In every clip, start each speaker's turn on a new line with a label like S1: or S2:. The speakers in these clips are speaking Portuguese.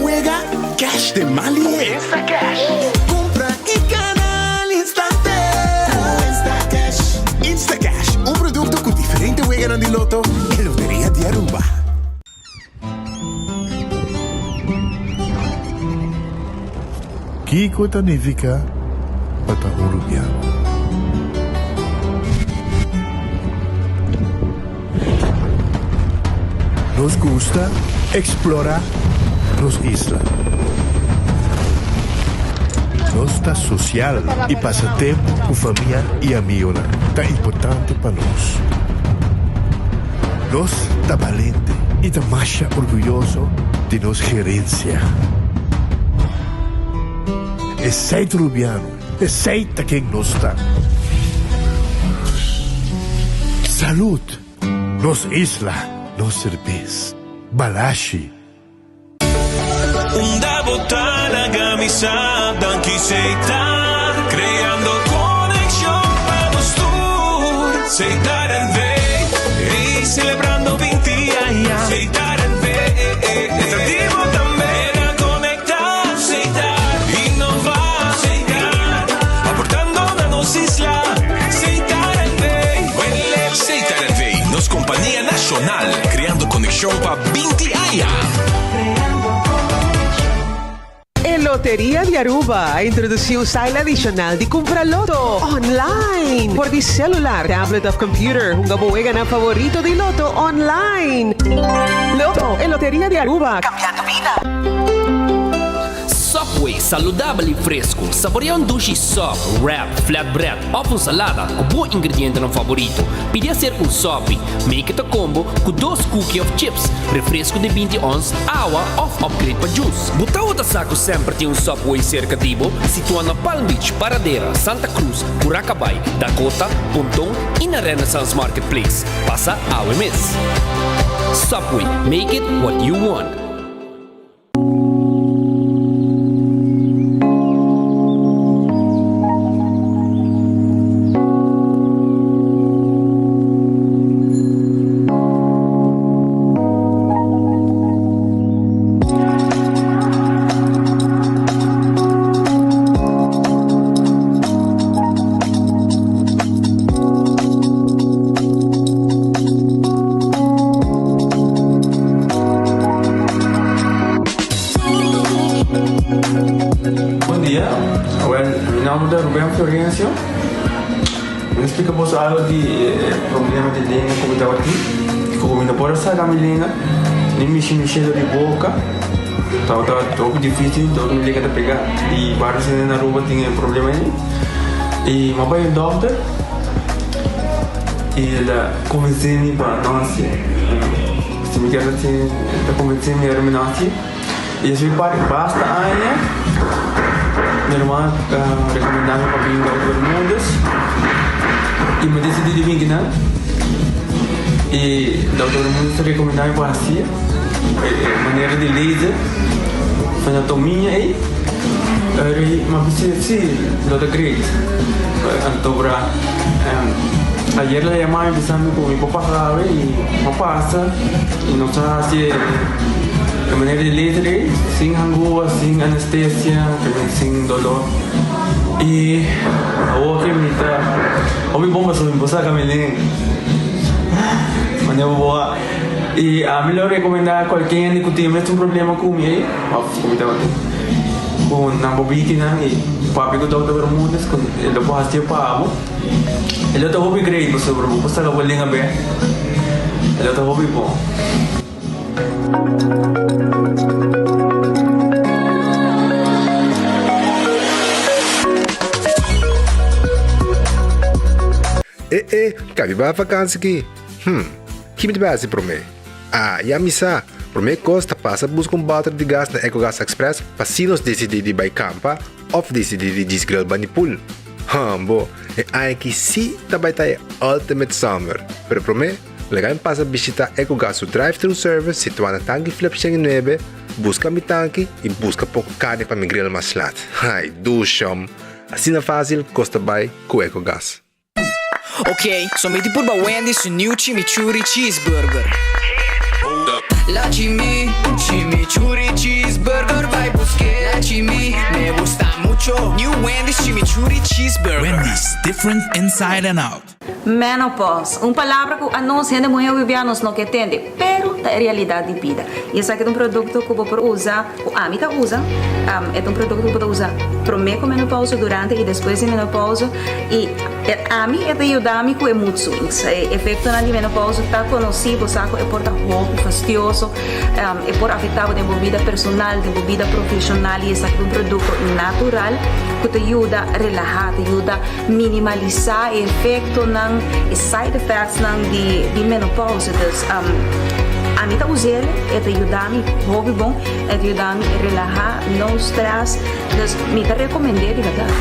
S1: juega cash de Mali. Instacash. Compra y gana al instante. Instacash. Instacash, un producto con diferente juega di Lotto e Loteria di Aruba.
S2: Kiko significa para Uruguaiano. Nos gusta explorar nos islas. Nos está social e passa tempo com família e amigos. Tá importante para nós. Nós está valente e está mais orgulhoso de nossa gerência. É seito Uruguaiano, é seita quem nós está. Saúde, nos isla, nos cerveza, balashi.
S3: Una botana camisada quisiera creando conexión para los tours. Seitar en vez y celebrando 20 años. Seitar en vez, atractivo también a conectar. Seitar, innovar, Seitar, aportando a nos isla. Seitar en vez, Seitar en vez, nos compañía nacional creando conexión para 20 años.
S4: Loteria de Aruba introduziu o style adicional de comprar loto online por de celular, tablet of computer. Un gabuega na favorito de loto online. Loto e Loteria de Aruba, cambiando vida.
S5: Subway, saudável e fresco. Saboreia sushi soft, wrap, flatbread ou salada com bom ingrediente no favorito. Pide a ser Subway. Make it a combo com 2 cookies of chips, refresco de 20 ons, água ou upgrade para juice. Buta outra saco sempre tem Subway cerca de você, situado na Palm Beach, Paradera, Santa Cruz, Curacabai, Dakota, Pontão e na Renaissance Marketplace. Passa a OMS. Subway, make it what you want.
S6: Explicamos algo de problema de língua como estava aqui. Como não pode sair da minha língua, nem mexer de boca. Estava um pouco difícil, então minha língua pegar. E vários na rua tinham problema aí. E meu pai é doutor. E ele convenceu-me para nós. Se me quer assim, ele convenceu-me a terminar assim. E eu fui para basta aí. Minha irmã recomendava para vir ao Bermudas. E me decidi de vir aqui, e o doutor muito recomendava para assim, maneira de laser, fazer anatomia aí, mas se doutor Grace, doutora, ayer ela chamava me pensando com o papá e não passa, e não sabe se a maneira de laser aí, sem angústia, sem anestesia, sem dolor. E a outra me tá, ouvi bomba sobre você caminhando, mas eu vou e a melhor recomendar qualquer que tenha um problema com ele, como estava com na bobina e papi com doutor Bermudas, com ele pode fazer para ele tá hobby great sobre você que vai ligar bem, ele tá hobby bom.
S7: Cabe ba vacanza aqui? Que me base para mim? Já me sa. Para mim costa passa buscar balde de gás na EcoGas Express para se nós decidir de ir campa ou decidir de desgrill banipul. Bo, aqui sim também tá Ultimate Summer. Pero para mim, legal passa visitar EcoGas o drive-thru service situado na tanque Philips 9, busca mi tanque e busca pouco carne para me grill mais lat. Ai, dusham. Assim é fácil, costa bem com EcoGas.
S8: Ok, sono metti pure Wendy's su New Chimichurri Cheeseburger. La chimichurri cheeseburger vai busque. La me gusta mucho. New Wendy's chimichurri cheeseburger.
S3: Wendy's, different inside and out.
S9: Menopause, palavra que a nós ainda muito vivianos não entende, pero é realidade de vida. E esse aqui é produto que você usa, a mim usa, é produto que você usa para menopausa, durante e depois de menopausa. E a mim ajuda com muito swings. O efeito na menopausa está conhecido, sabe? É por roupa fastidioso, é por afetar a vida personal, a vida profissional. E esse aqui é produto natural que te ajuda a relaxar, te ajuda a minimalizar o efeito e side effects de menopausa. Então, a mim tá usando, te ajuda a mim, hobby bom, te ajuda a mim a relaxar, não stress. Então, me recomendo de verdade.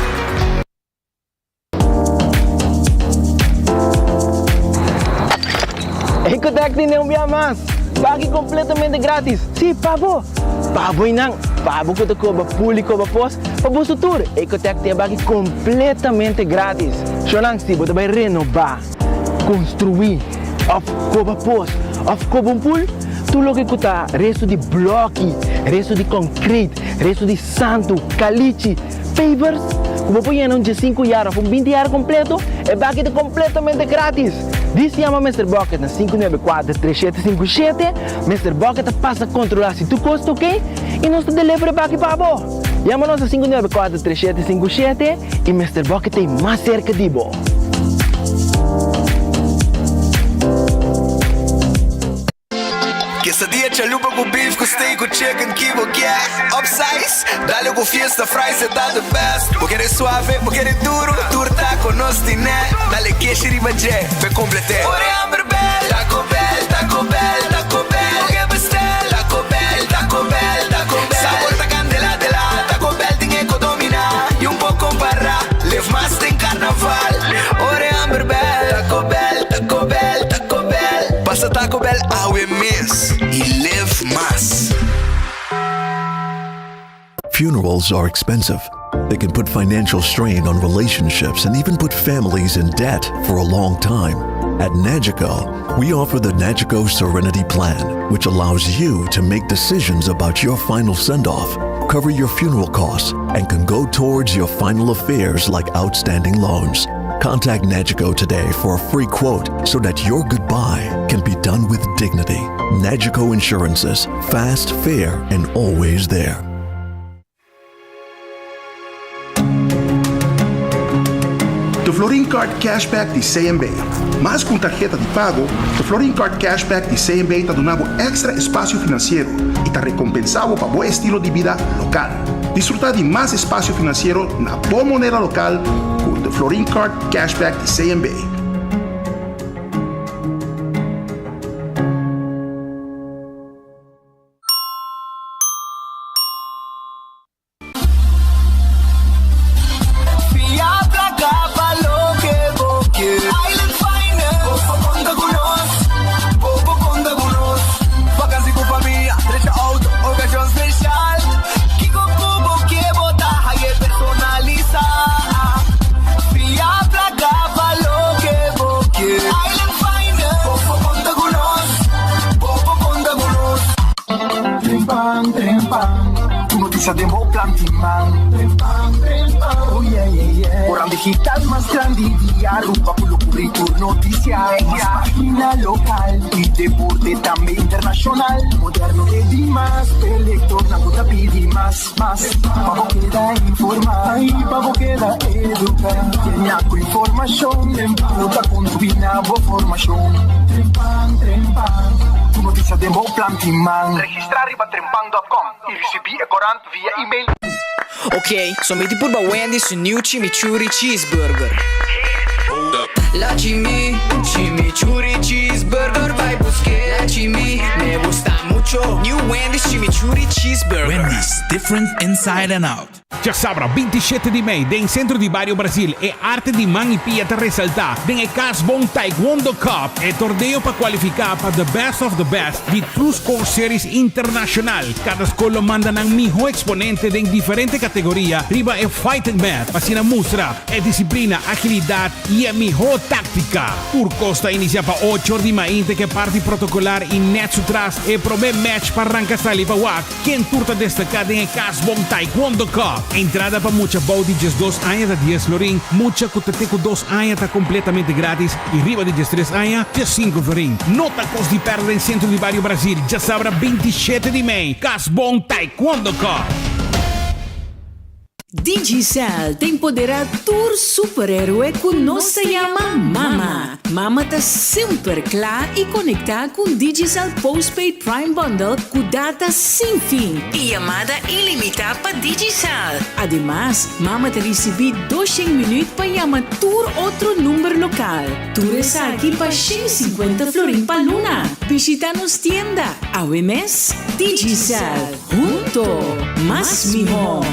S10: Ecotec não via mais. Pague completamente grátis. Sim, pabo. Pabo não. Pabo que te cobra público para pós. Para o futuro. Ecotec tem pague completamente grátis. Chonang se você vai renovar, construir, of cobra pós, of cobra pool, tudo o que custa resto de bloco, resto de concreto, resto de santo, caliche, pavers, como põe em de 5 anos, com 20 anos completo, é pague completamente grátis. Diz se chama Mr. Bucket na 594-3757. Mr. Bucket passa a controlar se tu custa, ok? E nós te delivery back para você. Chama-nos a 594-3757 e Mr. Bucket tem mais cerca de você.
S1: Quesadilla, chalupa com beef, com steak, com chicken, que vou quer upsize, dá-lhe com fiesta, fries, é tá the best. Vou querer suave, vou querer duro, turta com nós tiné, dá-lhe queixe e bajé, vai completar. Ore amber bell, Taco Bell, Taco Bell, Taco Bell. O que bestel, Taco Bell, Taco Bell, Taco Bell. Sabor ta candela de la, Taco Bell tem que dominar e pouco para, live mais tem carnaval. Ore amber bell, Taco Bell, Taco Bell, Taco Bell. Passa Taco Bell, we miss. E live más.
S11: Funerals are expensive. They can put financial strain on relationships and even put families in debt for a long time. At Nagico, we offer the Nagico Serenity Plan, which allows you to make decisions about your final send-off, cover your funeral costs, and can go towards your final affairs like outstanding loans. Contact Nagico today for a free quote so that your goodbye can be done with dignity. Nagico Insurances. Fast, fair, and always there.
S12: The Florin Card Cashback de CMB. Mas com tarjeta de pago, the Florin Card Cashback de CMB está dando extra espaço financeiro e está recompensado para bom estilo de vida local. Disfrutar de mais espaço financeiro na boa moneda local com the Florin Card Cashback de CMB.
S13: Demo plantiman oh yeah, yeah, yeah. Orang digital más grande día rumba por lo currículum noticias página local y deporte también internacional moderno de Dimas electorado te pide más pavo queda informar y pavo queda educar tiene algo información en puta con tu binabo formación trempan tu noticia de Mo Plantiman registrar riba trempan.com e recebi e corant via email.
S8: Ok, sommeti por Wendy's New Chimichurri Cheeseburger. La chimichurri cheeseburger vai busque. La me gusta mucho. New Wendy's Chimichurri Cheeseburger.
S3: Wendy's, different inside and out.
S14: Já sabra, 27 de maio, em centro de Barrio Brasil, é arte de mão e pia te ressaltar. Tem a Casbon Taekwondo Cup, é torneio para qualificar para the best of the best de True Score Series Internacional. Cada escola manda ng miho exponente em diferente categoria. Riba é fighting mat, para mostra é disciplina, agilidade e a miho táctica. Por costa inicia para 8 de maio, que parte protocolar e net sutras é prome match para arrancar sali para wak. Quem turta destacada em a Casbon Taekwondo Cup. Entrada para mucha body just 2 años de 10 florín, mucha cuteteco 2 años está completamente gratis y riba de just 3 años de 5 florín. Nota cost de perda en centro de Barrio Brasil, já sabra 27 de maio, Casbon Taekwondo Cup.
S15: Digicel tem empoderar tour super-herói com nossa llama Mama. Mama tá super clara e conectar com Digicel Postpaid Prime Bundle com data sem fim e chamada ilimitada para Digicel. Ademais, Mama tá receber 200 minutos para chamar tour outro número local. Tour é aqui para 150 florim para Luna. Visita nos tienda. AWMS Digicel. Junto, mais mejor.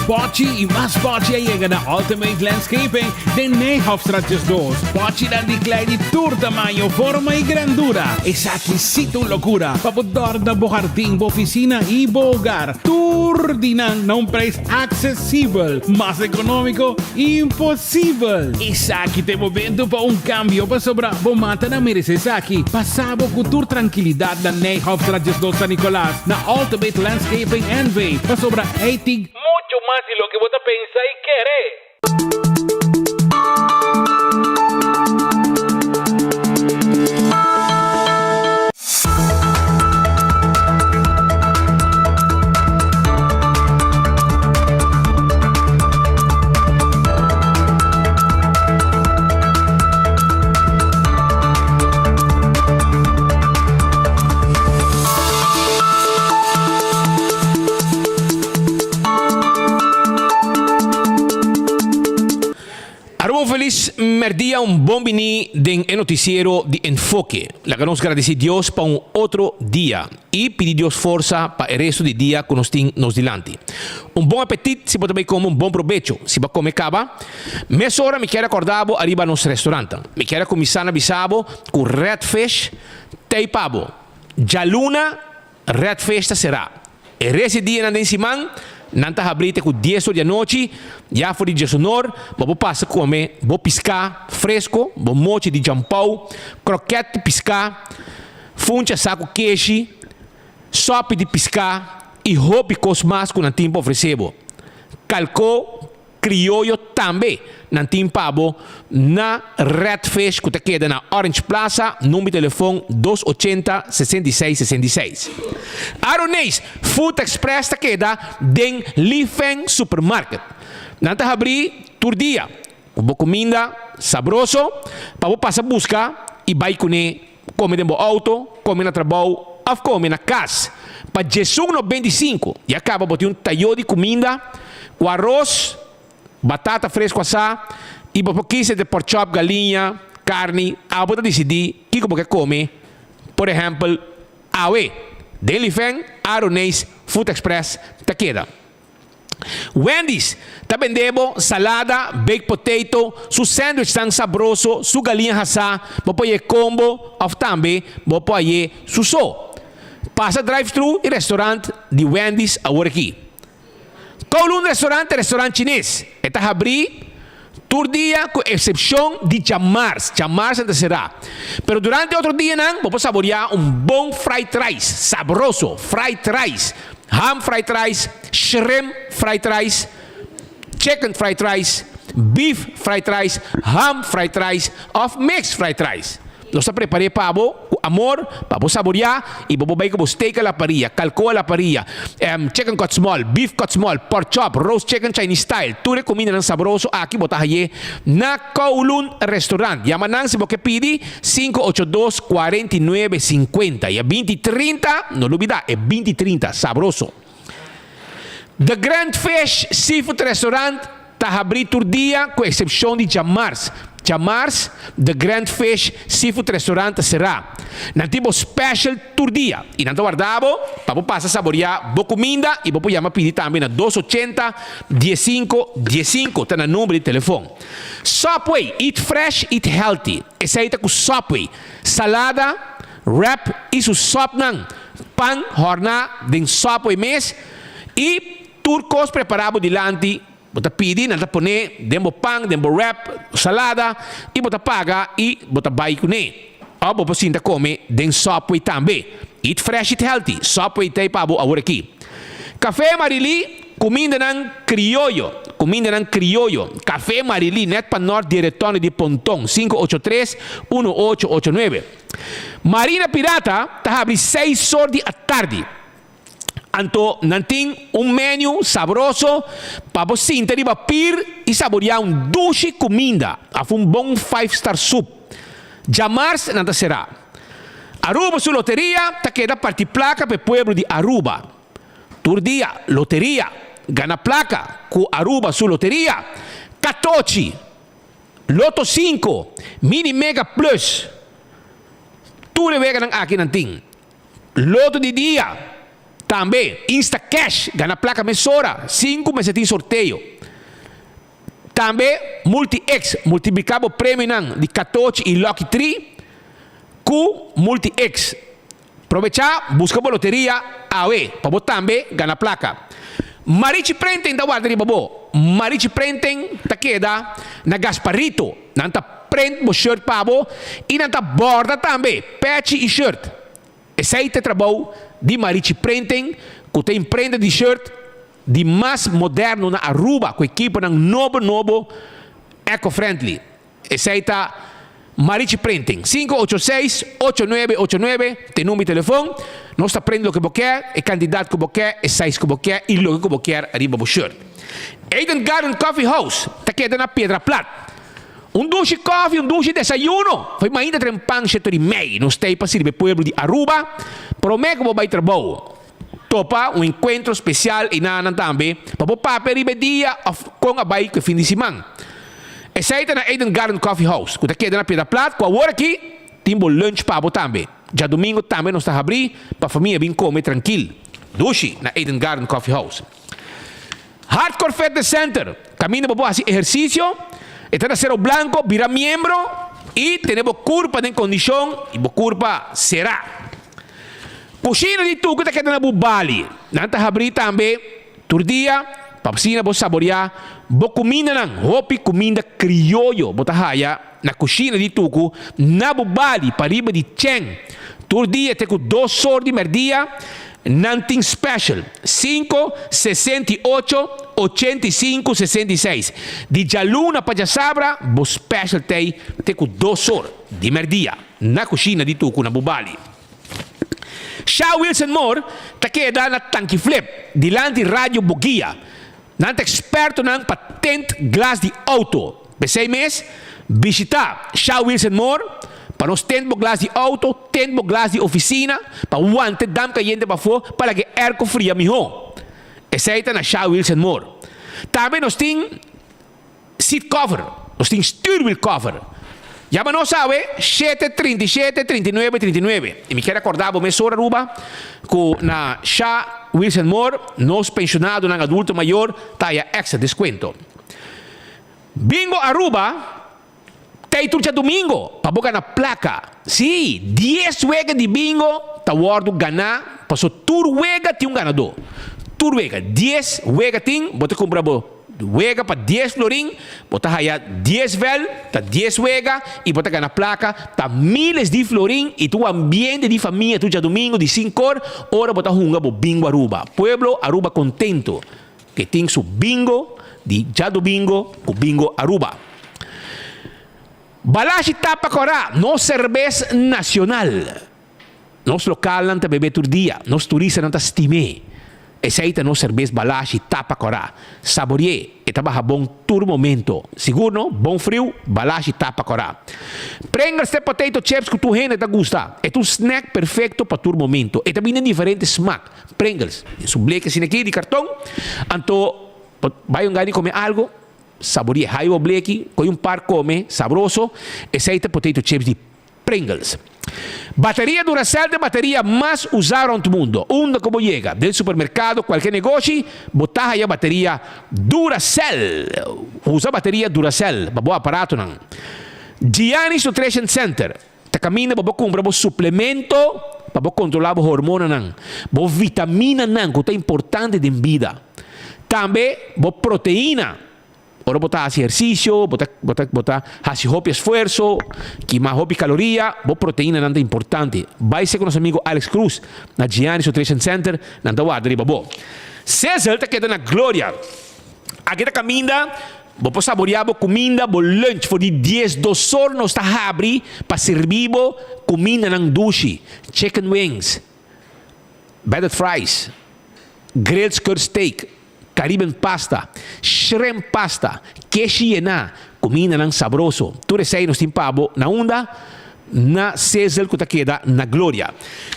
S14: Pochi e mais Pochi chega na Ultimate Landscaping de Nijhoffstraatjes 2. Pochi dan die kleine tour tamanho, forma e grandura. Esa aqui sito loucura. Papodor da bo jardim, bo oficina e bo hogar. Tour dinang na preço acessível, mais econômico e impossível. Esa aqui tem momento para cambio para sobrar. Bo mata na merece esa aqui. Passabo com tour tranquilidade da Nijhoffstraatjes 2 San Nicolás na Ultimate Landscaping NV para sobrar 80 mucho más de lo que vos pensás y querés.
S16: Feliz merdia bom vini den noticiero de Enfoque. La que nos agradece Dios para outro dia e pedir Dios força para o resto do dia que nos tem nos dilante. Bom apetite se pode também comer bom provecho. Se vai comer caba, meia hora me quero acordar arriba nos restaurante. Me quero começar na bisabo com red fish, tei pavo. Jaluna red fish será. E esse dia na densimang nanta abrite com 10 horas da noite, já foi de sonor, vou passar a comer, vou piscar fresco, vou moche de jampau, croquete piscar, funcha saco queixe, sopa de piscar e roupa cosmas com nantim oferecebo. Calco criollo também, nantim pabo, na Red Fish que te queda na Orange Plaza, número de telefone 280-6666. Aronês, Food Express te queda den Lifeng Supermarket. Nanta abrir tur dia, uma comida sabroso, para passar a buscar e vai comer no auto, comer no trabalho, ou comer na casa. Para Jesus no 25, e acaba botando talho de comida, com arroz, batata fresca assada e por pouquinho de pork chop, galinha, carne, a botar decidir que como que come, por exemplo, awe, Delifeng, Aronês, Food Express, te queda. Wendy's, tá vendendo salada, baked potato, su sandwich tão sabroso, su galinha assada, vou pôr combo, ou também vou pôr su so. Passa drive-thru e restaurante de Wendy's agora aqui. Kowloon restaurante chinês. Está a abrir todo dia, com exceção de Chamars. Chamars ainda será. Pero durante outro dia, vamos saborear bom fried rice, sabroso, fried rice, ham fried rice, shrimp fried rice, chicken fried rice, beef fried rice, ham fried rice, of mixed fried rice. Nós preparei para amor, para saborear e para baixar steak à la parrilla, calco à la parrilla, chicken cut small, beef cut small, pork chop, roast chicken Chinese style. Tudo comida não saboroso aqui botar aí na Kowloon Restaurant. Yamanang se você pedir 582-4950 e 2030, não olvida, é 2030, sabroso. The Grand Fish Seafood Restaurant está abrindo todo dia, com exceção de Chamars. Chamars, The Grand Fish Seafood Restaurant será. Nantibo special tour dia. E nanto guardavo, papo passa a saborear boa comida e papo chama pedir também na 280 15 tá na número de telefone. Subway, eat fresh, eat healthy. Essa aí tá com Subway. Salada, wrap e su sop nang. Pan, horna, den Subway mes. E turcos preparado dilante. Bota pidi, nanta pone, dembo pang, dembo wrap, salada, e bota paga, e bota bai kune. O bopo sinta come, den Subway também. Eat fresh, eat healthy. Subway tay pabo agora aqui. Café Marili, comida ng criollo. Comida ng criollo. Café Marili, net pa North Diretone de Pontong, 583-1889. Marina Pirata, tá abre 6 horas da tarde. Anto nanting menu sabroso para você sentir papir e saborear duche comida. Af bom 5-star soup. Jamars nanta será. Aruba su loteria ta queda parti placa pe pueblo de Aruba. Turdia loteria gana placa cu Aruba su loteria. 14 Loto 5 Mini Mega Plus. Ture vega nang aki nanting. Loto di dia. Também, Insta Cash, gana placa mesora, 5 meses de sorteio. Também, Multi-X, multiplicado prêmio de 14 e Lucky 3, com Multi-X. Aproveitar, busca a loteria, AE, para você também gana placa. Marichi Prenten da guarda de babo. Marichi Prenten ta queda na Gasparito. Nanta print bo shirt pabo e nanta borda também, patch e shirt. Esse aí te trabalho de Marichi Printing, que tem prenda de shirt de mais moderno na Aruba, com equipe ng novo eco-friendly. Esse aí tá Marichi Printing, 586-8989, tem número de telefone, nós está prendendo o que você quer, é candidato que você quer, é size que você quer, e logo que você quer, arriba o shirt. Eden Garden Coffee House, tá queda na Pedra Plata. Duche coffee, duche desayuno. Foi ainda trempang setor mei. Nos tem para servir pueblo de Aruba. Prometo que vai trabalho. Topa encontro especial e nanan também. Para papel e dia com a bike que fim de semana. Essa aí na Eden Garden Coffee House. Que está na Pedra Plata. Com a hora aqui, timbo lunch para você também. Já domingo também nós está abrir para a família vir comer tranquilo. Duche na Eden Garden Coffee House. Hardcore Fitness Center. Camina para fazer exercício. Está na Cerro Blanco, vira miembro e temos curva em condição e a curva será. Cozinha de tudo que está na Bubali. Nanta abrir também, todo dia, para cocina você saborear, boa comida não, hopi comida criollo, bota haya na cozinha de tudo na Bubali, para riba de Cheng. Todo dia tem 2 horas de merdia. Nanting Special 568-85-66 de Jaluna para Sabra, bo special tem com 2 horas de merdia na cozinha de Tucu na Bubali. Shaw Wilson Moore ta queda na Tanki Flip dilante Radio Bogia. Nante experto na patent glass de auto. Besei mês visitar Shaw Wilson Moore para nós termos glass de auto, termos glass de oficina, para o ante dam caliente para fora, para que erco fria melhor. Essa aí está na Shaw Wilson Moore. Também nós temos seat cover, nós temos steering wheel cover. Já não sabe, 737, 39, 39. E me quero acordar, vou me sora Aruba, que na Shaw Wilson Moore, nós pensionados, na adulto maior, tá extra desconto. Bingo Aruba, tem turja domingo, para boca na placa. Sim, 10 wegas de bingo, tá guardo ganhar, passou tur wega tem ganador. Tur wega, 10 wega tem, bota comprar wega para 10 florim, bota haya 10 vel, tá 10 wega, e bota ganhar placa, tá miles de florim, e tu ambiente de família, turja domingo, de 5 horas, ora bota hunga bo bingo Aruba. Pueblo Aruba contento, que tem su bingo, de já domingo, com bingo Aruba. Balashi Tapacorá, no cerveza nacional. Nos local não bebe todo dia, nos turistas não estimé. Essa aí no cerveza Balashi Tapacorá. Saboreé, estava bom todo momento. Seguro, bom frio, Balashi Tapacorá. Pringles de potato chips que tu gente te gusta. É um snack perfeito para todo momento. E também tem diferentes smack. Pringles, sublé que sin aqui de cartão. Anto, vai um gani comer algo. saboreia. Raiva bleki, com par come, sabroso, aceita potato chips de Pringles. Bateria Duracell de bateria mais usada no mundo. Onde como chega? Del supermercado, qualquer negócio, botar aí a bateria Duracell. Usa bateria Duracell, para bom aparato não. Giannis Nutrition Center. Tá caminho para comprar um suplemento para controlar o hormônio não. Bo vitamina não, que é importante de vida. Também bo proteína. Ora botar exercício, botar fazer hobby esforço, queimar hobby caloria, bo proteína não é importante. Vai ser com nosso amigo Alex Cruz na Giannis Nutrition Center, na Tawadri babo. César tá quedando na glória. Aqui tá caminho. Vou saborear a comida, o lunch, for de 10, 2 horas nós está abrir para servir comida ng dushi, chicken wings, battered fries, grilled skirt steak, Caribbean pasta, shrimp pasta, queshiena, comida ng sabroso. Tu resei nos timpabo na onda, na César que queda na glória.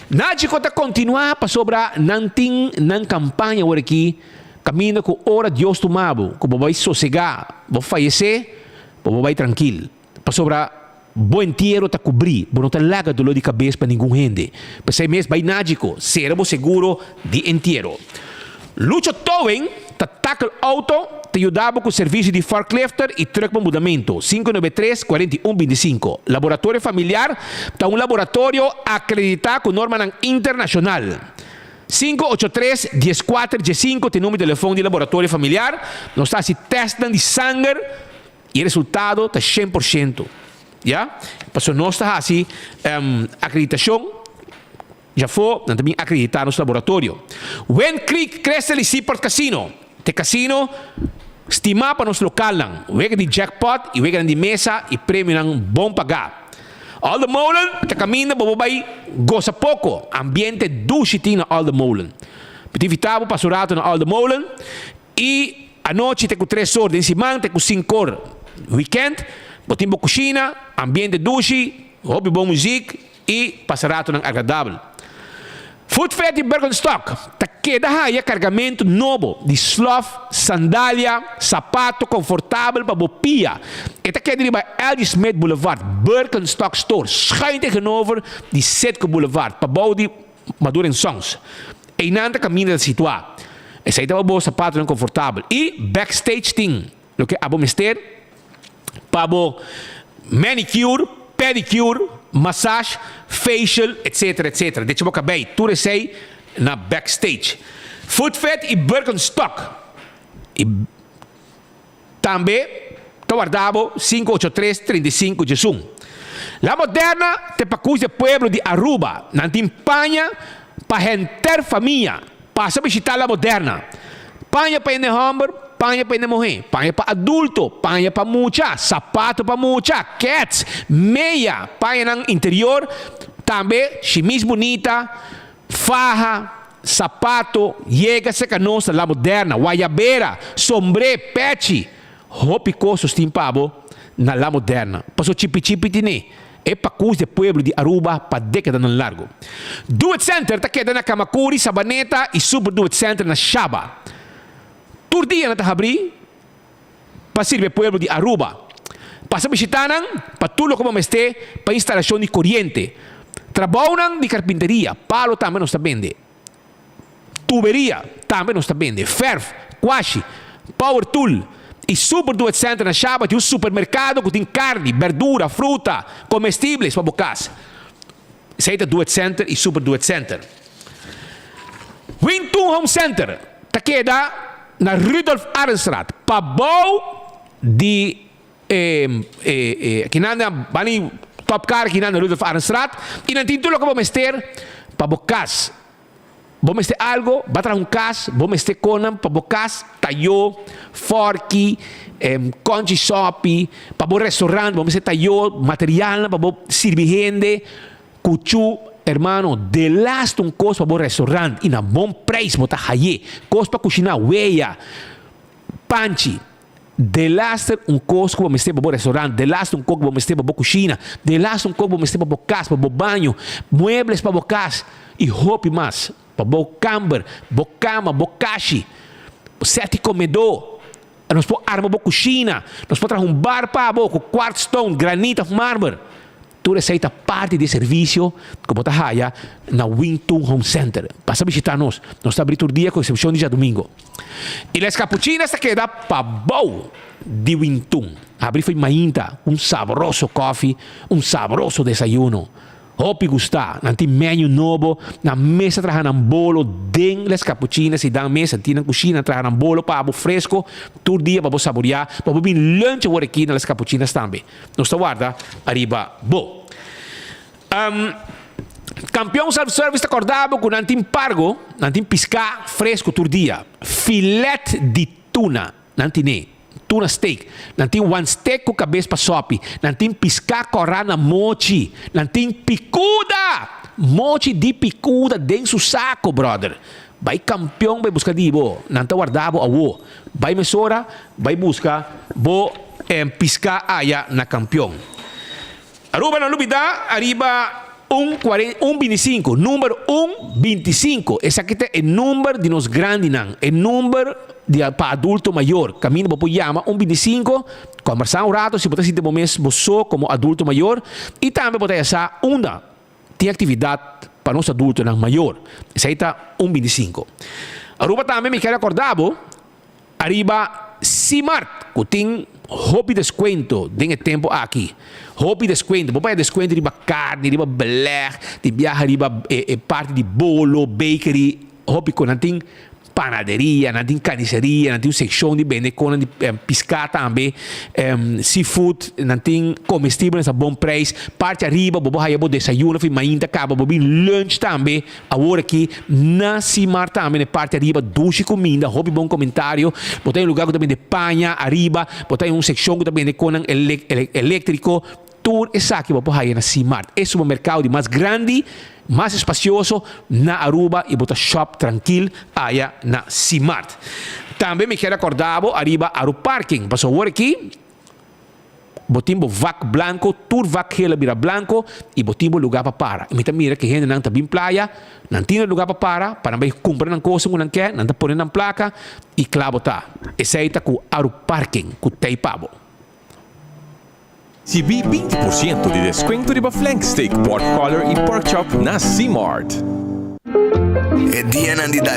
S16: Na chico ta continuar para sobra nanting ng campanha por aqui. Caminho com hora Deus tomado, que vai sossegar, vai fallecer, vai tranquilo. Para sobrar, bom inteiro tá cobrir, não tá larga dor de cabeça para ninguém gente. Para ser mesmo vai nádico, servo seguro de inteiro. Lucho Towing, tá tackle auto, te ajudava com o serviço de forklifter e truck para mudamento. 593-4125. Laboratório familiar, tá laboratório acreditado com norma internacional. 583-14-15 tem número de telefone de laboratório familiar. Nós está se testando de sangue e o resultado está 100%. Já? Passou nós está assim, acreditação. Já foi, nós também acreditar no laboratório. When Creek Crystal e Seaport Casino. Te casino, estimar para nosso local. Wega de jackpot e wega de mesa e prêmio ng bom pagar. Aldermolen, que caminha, vai goza pouco. Ambiente duche tem na Aldermolen. Tivitavo passorato na Aldermolen. E a noite tem com 3 horas. De semana tem com 5 horas. Weekend, botimbo cozinha, ambiente duche, hobby boa música e passorato agradável. Food Fat e Birkenstock. Tá queda aí carregamento novo de sloth, sandália, sapato confortável para bopia. E tá queda bij L.G. Smith Boulevard, Birkenstock Store, schuin tegenover die Setke Boulevard, para bouw die Maduro en Songs. E nanta caminho da situar. E sai tá bom sapato não confortável. E backstage thing, lo que abo mister, para bom manicure, pedicure, massage, facial, etc, etc. Dit je ook bij. Toen is hij naar backstage. Food Fat e Birkenstock. E também te guardavo 583-35 Jesum. La Moderna te pacus de pueblo de Aruba. Na timpanha para enter família. Passa a visitar La Moderna. Panha para ir hamburger, panha para ir morrer, panha para adulto, panha para mucha, sapato para mucha, cats, meia, panha no interior, também chemise bonita, faja, sapato, llega-se canosa La Moderna, guayabera, sombre, pete, hopicosos timpabo na La Moderna. Passou chipi-chipi tine. É para cus de pueblo de Aruba para década no largo. Do It Center está quedando na Kamakuri, Sabaneta e Super Do It Center na Shaba. Tur dia na abrir para servir pueblo de Aruba. Passa visitanan para tudo como este para instalação de corriente. Trabalham de carpinteria, palo também não está vende. Tuberia também não está vende. Ferf, quashi, power tool. E Super Do It Center na Shaba tem um supermercado que tem carne, verdura, fruta, comestíveis para bocas. Seita Do It Center e Super Do It Center. Wintun Home Center está queda na Rudolf Arenstraat, pabou de que nada bani top car que nada Rudolf Arenstraat e na título que vamos ter para bocas. Vamos ter algo, batra cas, vamos ter conam para bocas, tayo, forky, conchi sopi, para bo restaurante, vamos ter tayo, material para bo servir cuchu, hermano, de last un costo para bo restaurante, e na bom preço bota haye, costo para cozinhar, weia, panchi, de last un costo para vamos ter para bo restaurante, de last un costo para vamos ter para bo cozinha, de last un costo para vamos ter para bo casa, para bo banho, muebles para bo casa, e roupa mais. Para bo camber, bo cama, bo caixi, sete comedor, Nós podemos armar a cozinha. Nós podemos trazer bar para com quartz stone, granito, mármore. Tu receita parte de serviço que você haya na Wington Home Center. Passa a visitar nós. Nós estamos abrindo dia com exceção de dia domingo. E as capuchinas se queda para bom de Wington. Abrir foi mainta, saboroso coffee, saboroso desayuno. Hopi gusta, nanti menu novo, na mesa trajan un bolo den las cappuccinas y dan mesa, tienen cocina, trajan un bolo para fresco, todo dia para saborear, para bin lunch ahora aqui nas cappuccinas também. Nos guarda arriba bo. Campeão self-service acordado com nanti pargo, nanti pisca fresco todo dia, filete de tuna, nanti ne. Tuna steak, nanti one steak com cabeça para sopi, nanti pisca corana mochi, nanti picuda, mochi de picuda dentro do saco, brother. Vai campeão, vai buscar de bo, nanti guardavo a wo, vai mesora, vai buscar bo pisca aya na campeão. Aruba na lubida, arriba 1,25, número 1,25. Esse aqui é o número de nós grandes, é o número para adulto maior. Caminho para chama 1,25. Conversar rato, se você se momento você como adulto maior. E também pode essa onda tem atividade para nós adultos maior. Esse aí está 1,25. Aruba também me quero acordar, arriba Simart, que tem hobby desconto tem tempo aqui. Hobby desconto, você desconto de carne, de black, de viajar, de parte de bolo, bakery, hobby com nanting panaderia, nanting carniceria, nanting seção de vender com de pescar também, seafood, nanting comestíveis a bom preço, parte arriba, você vai desayuno, foi mainta, acaba, você lunch também, agora aqui na Simar também, parte arriba, doce comida, hobby bom comentário, você tem lugar também de panha, arriba, você tem seção também de com elétrico, tudo isso aqui você vai na Simar. Esse é um mercado mais grande, mais espacioso na Aruba e bota shop tranquilo aí na Simart. Também me quero acordar arriba Aru Parking. Passou agora aqui, botimbo vac blanco, tur vac hela vira blanco e botimbo lugar para parar. E mira que gente não está bem praia, não tem lugar para não comprar uma coisa que não quer, não está pondo na placa e claro tá. Esse aí está com Aru Parking, com teipabo.
S17: Recebi 20% de desconto de flank steak, pork collar e pork chop na C-Mart.
S18: É dia de dar.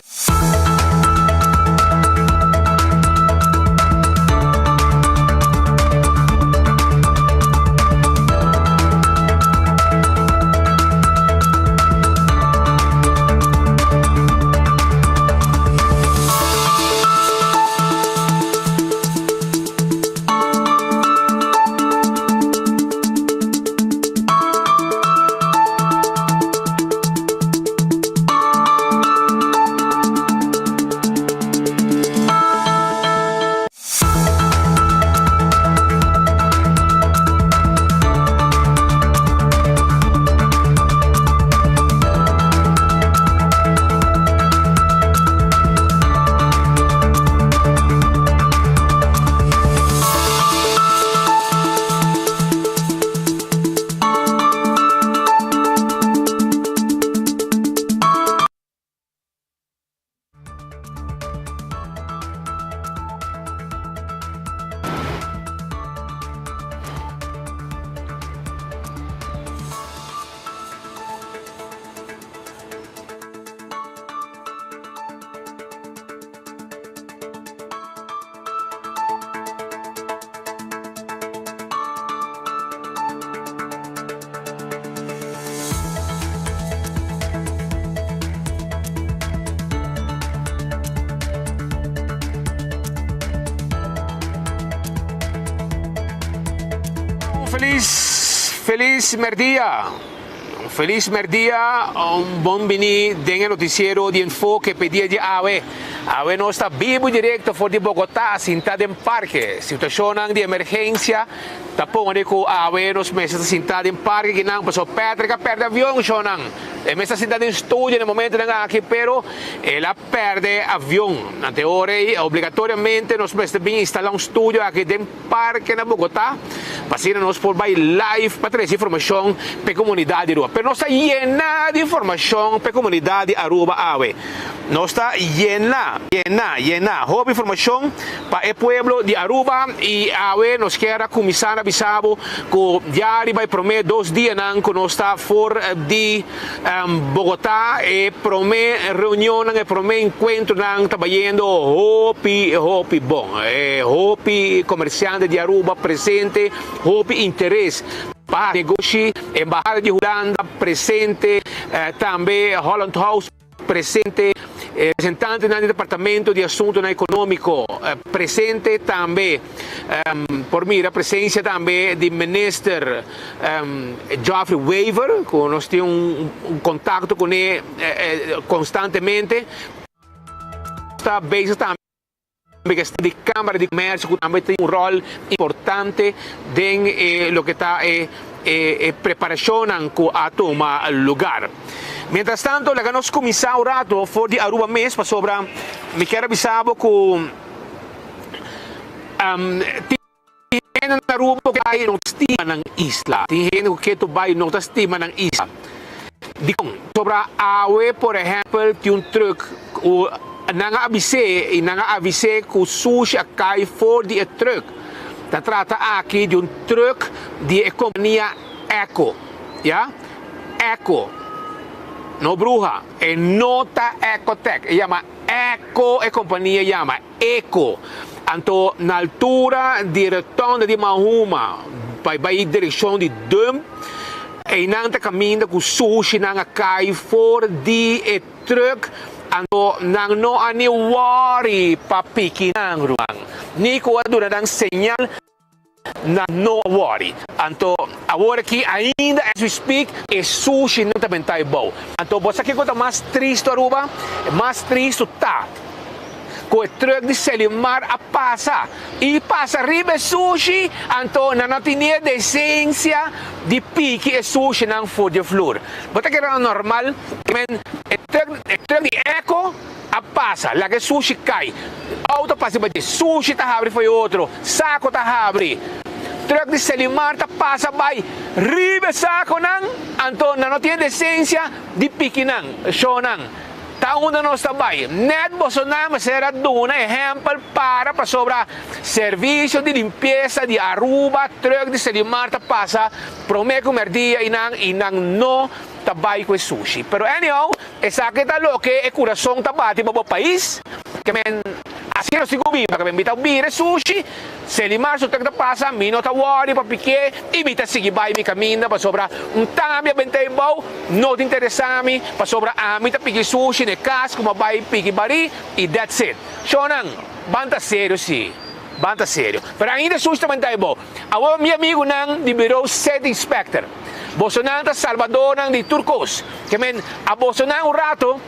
S16: Feliz merdia. Feliz merdia, un buon bini dengan noticiero di enfoque pedia de AWE. AWE não está vivo direto for de Bogotá, sentado em parque. Situação de emergência, tá pondo com AWE nos meses sentado em parque que não passou pedra que perde avião chonang. Está sentado em estúdio no momento aqui, pero ela perde avião. Na teoria, obrigatoriamente, nós precisamos instalar um estúdio aqui dentro do parque na Bogotá, para nós por live para trazer informação para a comunidade Aruba. Mas nós está llena de informação para a comunidade Aruba Awe. Nós está llena. Houve informação para o pueblo de Aruba e Awe nos quer começar a avisar que diário vai prometer 2 dias que nós está fora de Bogotá e prometer reunião e prometer encontro trabalhando hopi bom. Hopi comerciante de Aruba presente, hopi interesse para negócio, Embajada de Holanda presente, também Holland House presente, representante do Departamento de Assuntos Econômicos presente também, por mim a presença também do ministro Geoffrey Weaver, que nós temos contato com ele constantemente, está bem também de Câmara de Comércio, que também tem rol importante em lo que está preparação que a tomar lugar. Mientras tanto, la nós começar o rato for de Aruba mês para sobre me quero avisar que tem na Aruba que vai não estima na isla, tem gente que tu vai não estima na isla. Digo sobre a Awe, por exemplo, tem truck o nanga avise que o sushi cai fora de truck. Se trata aqui de truck de companhia Eco, ja? Eco, no bruja, e nota Ecotec, chama Eco, e companhia chama Eco. Então, na altura de retorno de Mahuma, vai em direção de Dum, e nanta caminho com o sushi nanga cai fora de truck. Ano nang no ani worry papiki nang ruang ni ko aduna nang senyal na no worry anto agora aqui ainda as we speak é sushi não também tá bom anto você que conta mais triste Aruba mais triste tá com o truck de Selimar a passa e passa riba sushi anto não tinha decência de pique e sushi não for de flor bota que era normal men truck de Eco a passa lá que sushi cai auto passa para sushi tá abre foi outro saco tá abre truck de Selimar tá passa vai riba saco não anto não tinha decência de pique não show não taon na nós também. Net Bolsonaro será um exemplo para sobre serviço de limpeza de Aruba, truck de Selimar passa, promete comer dia e não trabalha com sushi. Pero anyhow, essa aqui tá louca, é coração tá bate para o país, que men assim não se governa, que men bita bira sushi, Selimar so truck passa, mino tá worry para pique, e bita seguir vai mi caminho para sobre também bem bom, não te interessa me para sobre a mita pique sushi ne cas como vai pique bari e that's it. Shonan, banta sério sim. Banta sério. Pero ainda sushi também tá bom. Awo meu amigo nang de Bureau Set Inspector. Bolsonaro Salvador nang de Turcos. Que men a Bolsonaro rato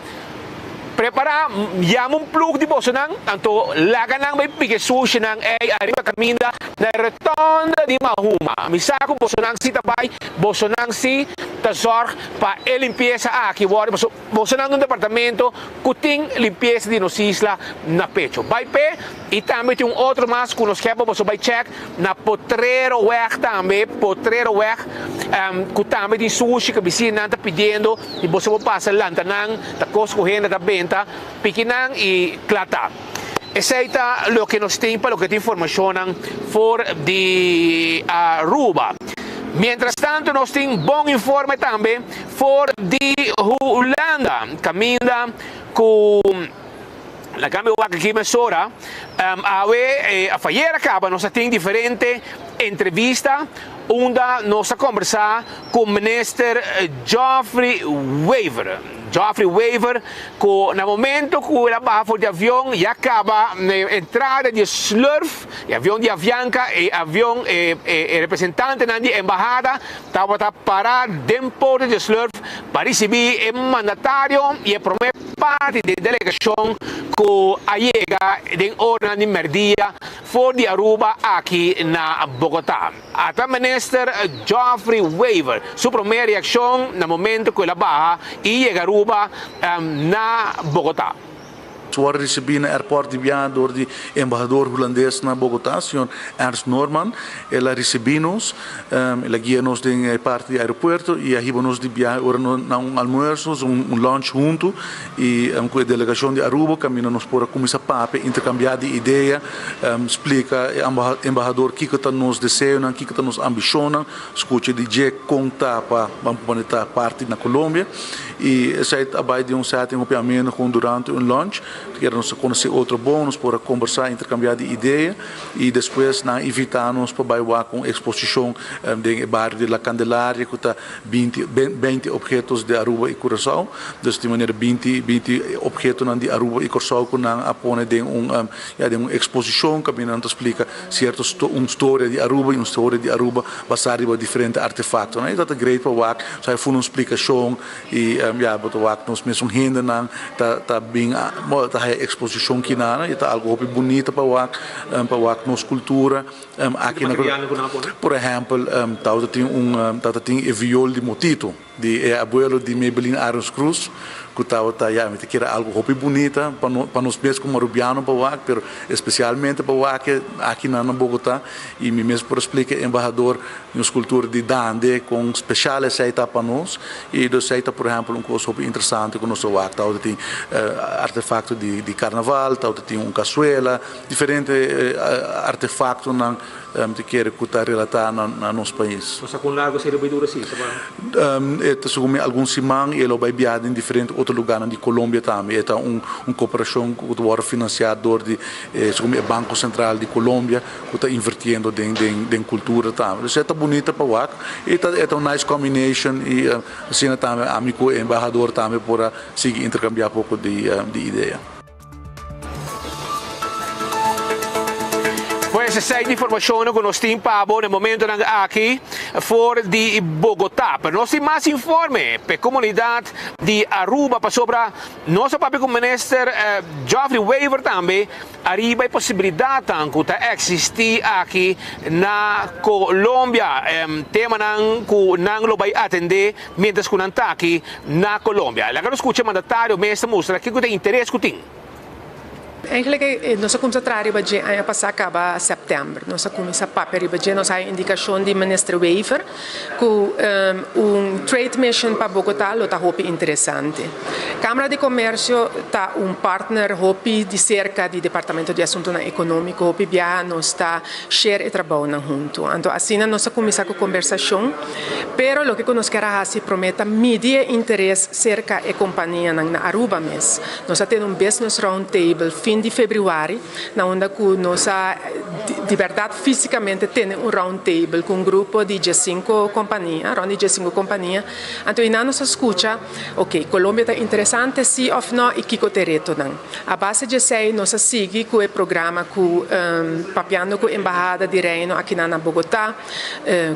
S16: prepara yamong plug di Bolsonaro tanto laga nang may pique sushi nang arriba caminda na retorno di Mahuma. Misako Bolsonaro si tabay, Bolsonaro si tasor pa limpieza aqui. Bolsonaro no departamento kuting limpieza de nos isla na pecho. Vai pe e também tem outro mais que nos quer você vai check na Potrero Weg também, Potrero Weg que também tem sushi que vizinha está pedindo e você vai passar lá da Costco correndo da venda piquinang e clata. Essa é o que nos tem para o que tem informação for de Aruba. Mientras tanto, nós temos bom informe também for de Holanda. Caminda com la cambio aqui mesora a falleira acaba nós temos diferente entrevista onde nós conversar com o ministro Geoffrey Weaver. Geoffrey Weaver, que no momento que ele vai de avião e acaba a entrada de Slurf, avião de Avianca e avião representante da embajada, estava parado dentro de Slurf para receber o mandatário e prometer parte da delegação ku ayega den ora ni merdia for di Aruba aqui na Bogotá. Ata Minister Geoffrey Weaver, sua primeira reação no momento que ela barra e chega Aruba na Bogotá.
S19: We worden recebido no airport door de embajador holandês na Bogotá, senhor Ernst Norman. Ela recebeu-nos, ela guia-nos em parte do aeroporto e arriba-nos de viagem na almoço, lunch junto e com a delegação de Aruba, caminhamos por começar a intercambiar de ideia, explica ao embajador o que está nos desejo, o que está nos ambiciona, escuta de que conta para a parte na Colômbia e sai abaixo de certo acompanhamento durante lunch. Queremos conhecer outro bônus para conversar, intercambiar de ideia e depois invitar-nos para bailar com exposição do bairro de La Candelaria, que está 20 objetos de Aruba e Curaçao. Desta maneira, 20 objetos de Aruba e Curaçao que apone de uma exposição que explica certo uma história de Aruba e uma história de Aruba baseada em diferentes artefatos. E dat é grande para o WAC, sai foi uma explicação e para o WAC nos mesmos renda está bem a exposição que nada, está algo bonito para o nossa cultura. Aqui na por exemplo, tem o viol de Motito, de abuelo de Maybelline Arons Cruz, que era algo bonito para nós mesmos como arubianos para o WAC, mas especialmente para o WAC aqui na Bogotá. E me mesmo por explicar embajador de uma cultura de Dande com especial aceita para nós. E do aceita, por exemplo, uma coisa interessante com o nosso WAC. Tem artefactos de carnaval, tem caçuela, diferentes artefactos que querem relatar no nosso país.
S16: Mas com largo seria bem duro assim,
S19: sabe? Alguns simãs e ele vai viajar em diferentes outros lugares de Colômbia também. É uma cooperação com o financiador de o Banco Central de Colômbia que está invertindo em cultura também. Isso é bonito para o WAC. É uma nice combination e assim também amigo embajador também para seguir intercambiar um pouco de ideia.
S16: Pues essa informação que nós temos no momento aqui fora de Bogotá. Pero nós temos mais informe para a comunidade de Aruba sobre nosso papel como ministro Geoffrey Weaver também. Arriba a possibilidade de existir aqui na Colômbia. Tema que não vai atender mientras que não está aqui na Colômbia. Agora escuta o mandatário mesmo mostra que tem interesse que tem.
S20: Eigenlijk, nós começamos a trabalhar ano passado acaba setembro. Nós começamos a trabalhar, nós temos indicação de ministro Weaver que trade mission para Bogotá está muito interessante. Câmara de Comércio está partner de cerca do Departamento de Assuntos Econômicos, nós está share e trabalhando junto. Então, assim nós começamos a conversação, pero o que nós queremos é prometa medir interesse cerca da companhia na Aruba mesmo. Nós temos business round table fim de fevereiro, na onde nós de verdade fisicamente temos round table com grupo de 5 companhias, around de 5 companhias. Então, e nós escuta, ok, Colômbia está interessante, sim ou não, e que tereto não. A base de sei nós sigue com o programa com papiando com a embaixada de Reino aqui na Bogotá,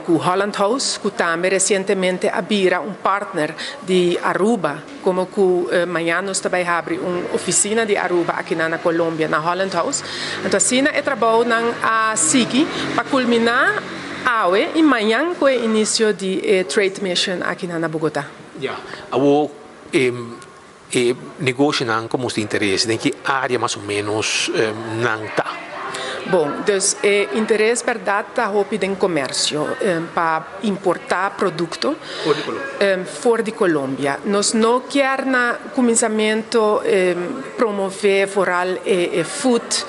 S20: com Holland House, que também recentemente abriu partner de Aruba, como que amanhã nós também abrir uma oficina de Aruba aqui na Colômbia, na Holland House. Então, assim, é trabalho a seguir para culminar e amanhã com o início de trade mission aqui na Bogotá.
S16: Negócio não como os interesses, em que área mais ou menos não está?
S20: Bom, o interesse verdade está em comércio para importar produto fora de Colômbia. Nós não queremos no começamento promover foral e food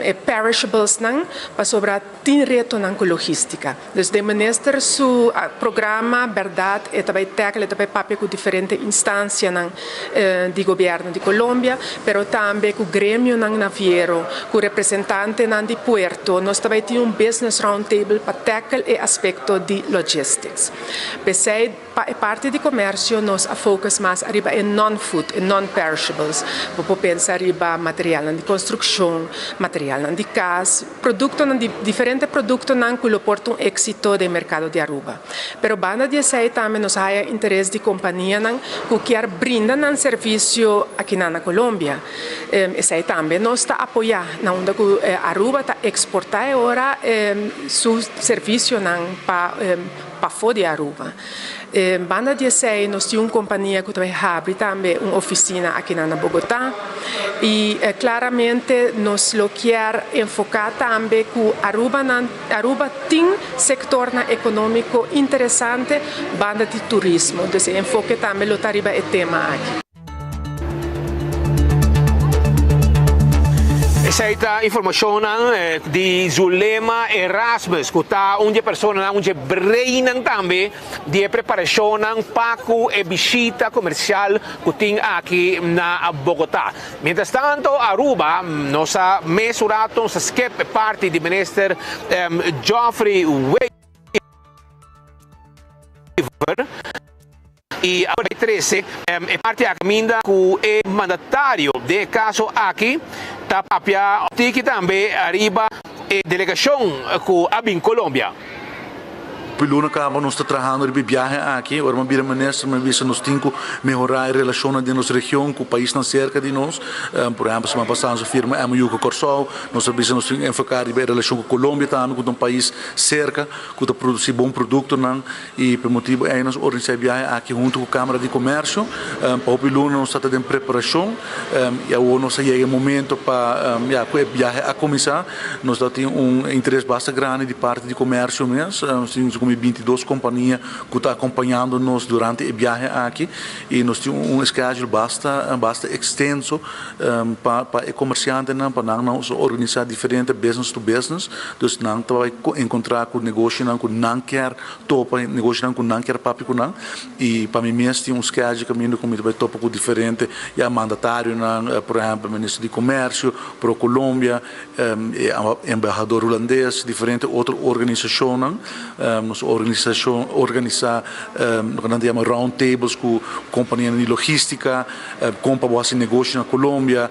S20: e perishables não, para sobrar tem reto na logística. Desde o ministro su programa verdade é também técnico também papel com diferentes instâncias de governo de Colômbia, pero também com o grêmio naviero, com representante de Puerto, nós também temos business roundtable para tackle o aspecto de logistics. Pensei parte di commercio nos focus mais arriba em non-food, em non-perishables. Vou pensar arriba material de construção, material de casa, diferentes produtos que lo portam êxito do mercado de Aruba. Pero banda de sei também nos há interesse de companhia que quer brindar um serviço aqui na Colômbia. E sei também nos está apoiar na onde Aruba está exportar agora seu serviço para fora de Aruba. Banda 16 nós temos uma companhia que vai abrir também uma oficina aqui na Bogotá e claramente nós lo quer enfocar também que Aruba tem setor econômico interessante, banda de turismo, então enfoque também lo tariba é tema aqui.
S16: Essa informação de Zulema Erasmus, que está onde pessoa onde breinan também de preparação para a visita comercial que tem aqui na Bogotá. Mientras tanto, Aruba, nossa mesurato, nossa skep parte do ministro Geoffrey Weaver e a 13 é parte a caminda com o mandatário de caso aqui tapapia tiki também arriba a delegação com a Colômbia.
S19: Piluna acaba nós trabalhando de viagem aqui, agora uma ministra me disse nós temos que melhorar a relação de nossa região com o país na cerca de nós. Por exemplo, semana passada a firma MU com Corsol, nós temos que enfocar a relação com a Colômbia também, com um país cerca, que produz bom produto e por motivo aí nós organizamos a viagem aqui junto com a Câmara de Comércio. Para o Piluna nós estamos em preparação e agora nós chega o momento para a viagem a começar. Nós temos interesse bastante grande de parte de comércio mesmo. 22 companhias que estão acompanhando-nos durante a viagem aqui e nós temos um schedule bastante extenso para o comerciante, para nós organizar diferentes business to business, então nós vamos encontrar com o negócio que não quer topa, negócio que não quer papi com e para mim mesmo tem um schedule que eu vai topa com diferente mandatário, por exemplo, ministro de comércio, para a Colômbia, embaixador holandês, diferentes outras organizações, organizar round tables com companhias de logística, compra boas negócios na Colômbia,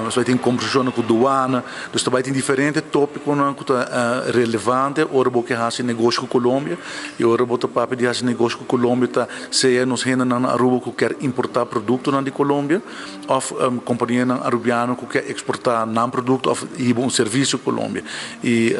S19: nós vai ter conversações com a doana, então vai ter diferentes tópicos que relevantes, ora que faz negócio com a Colômbia e ora que papi de fazer negócio com a Colômbia, se nós ainda na Aruba que quer importar produtos na Colômbia, ou companhia arubiana que quer exportar não produto ou um serviço com a Colômbia. E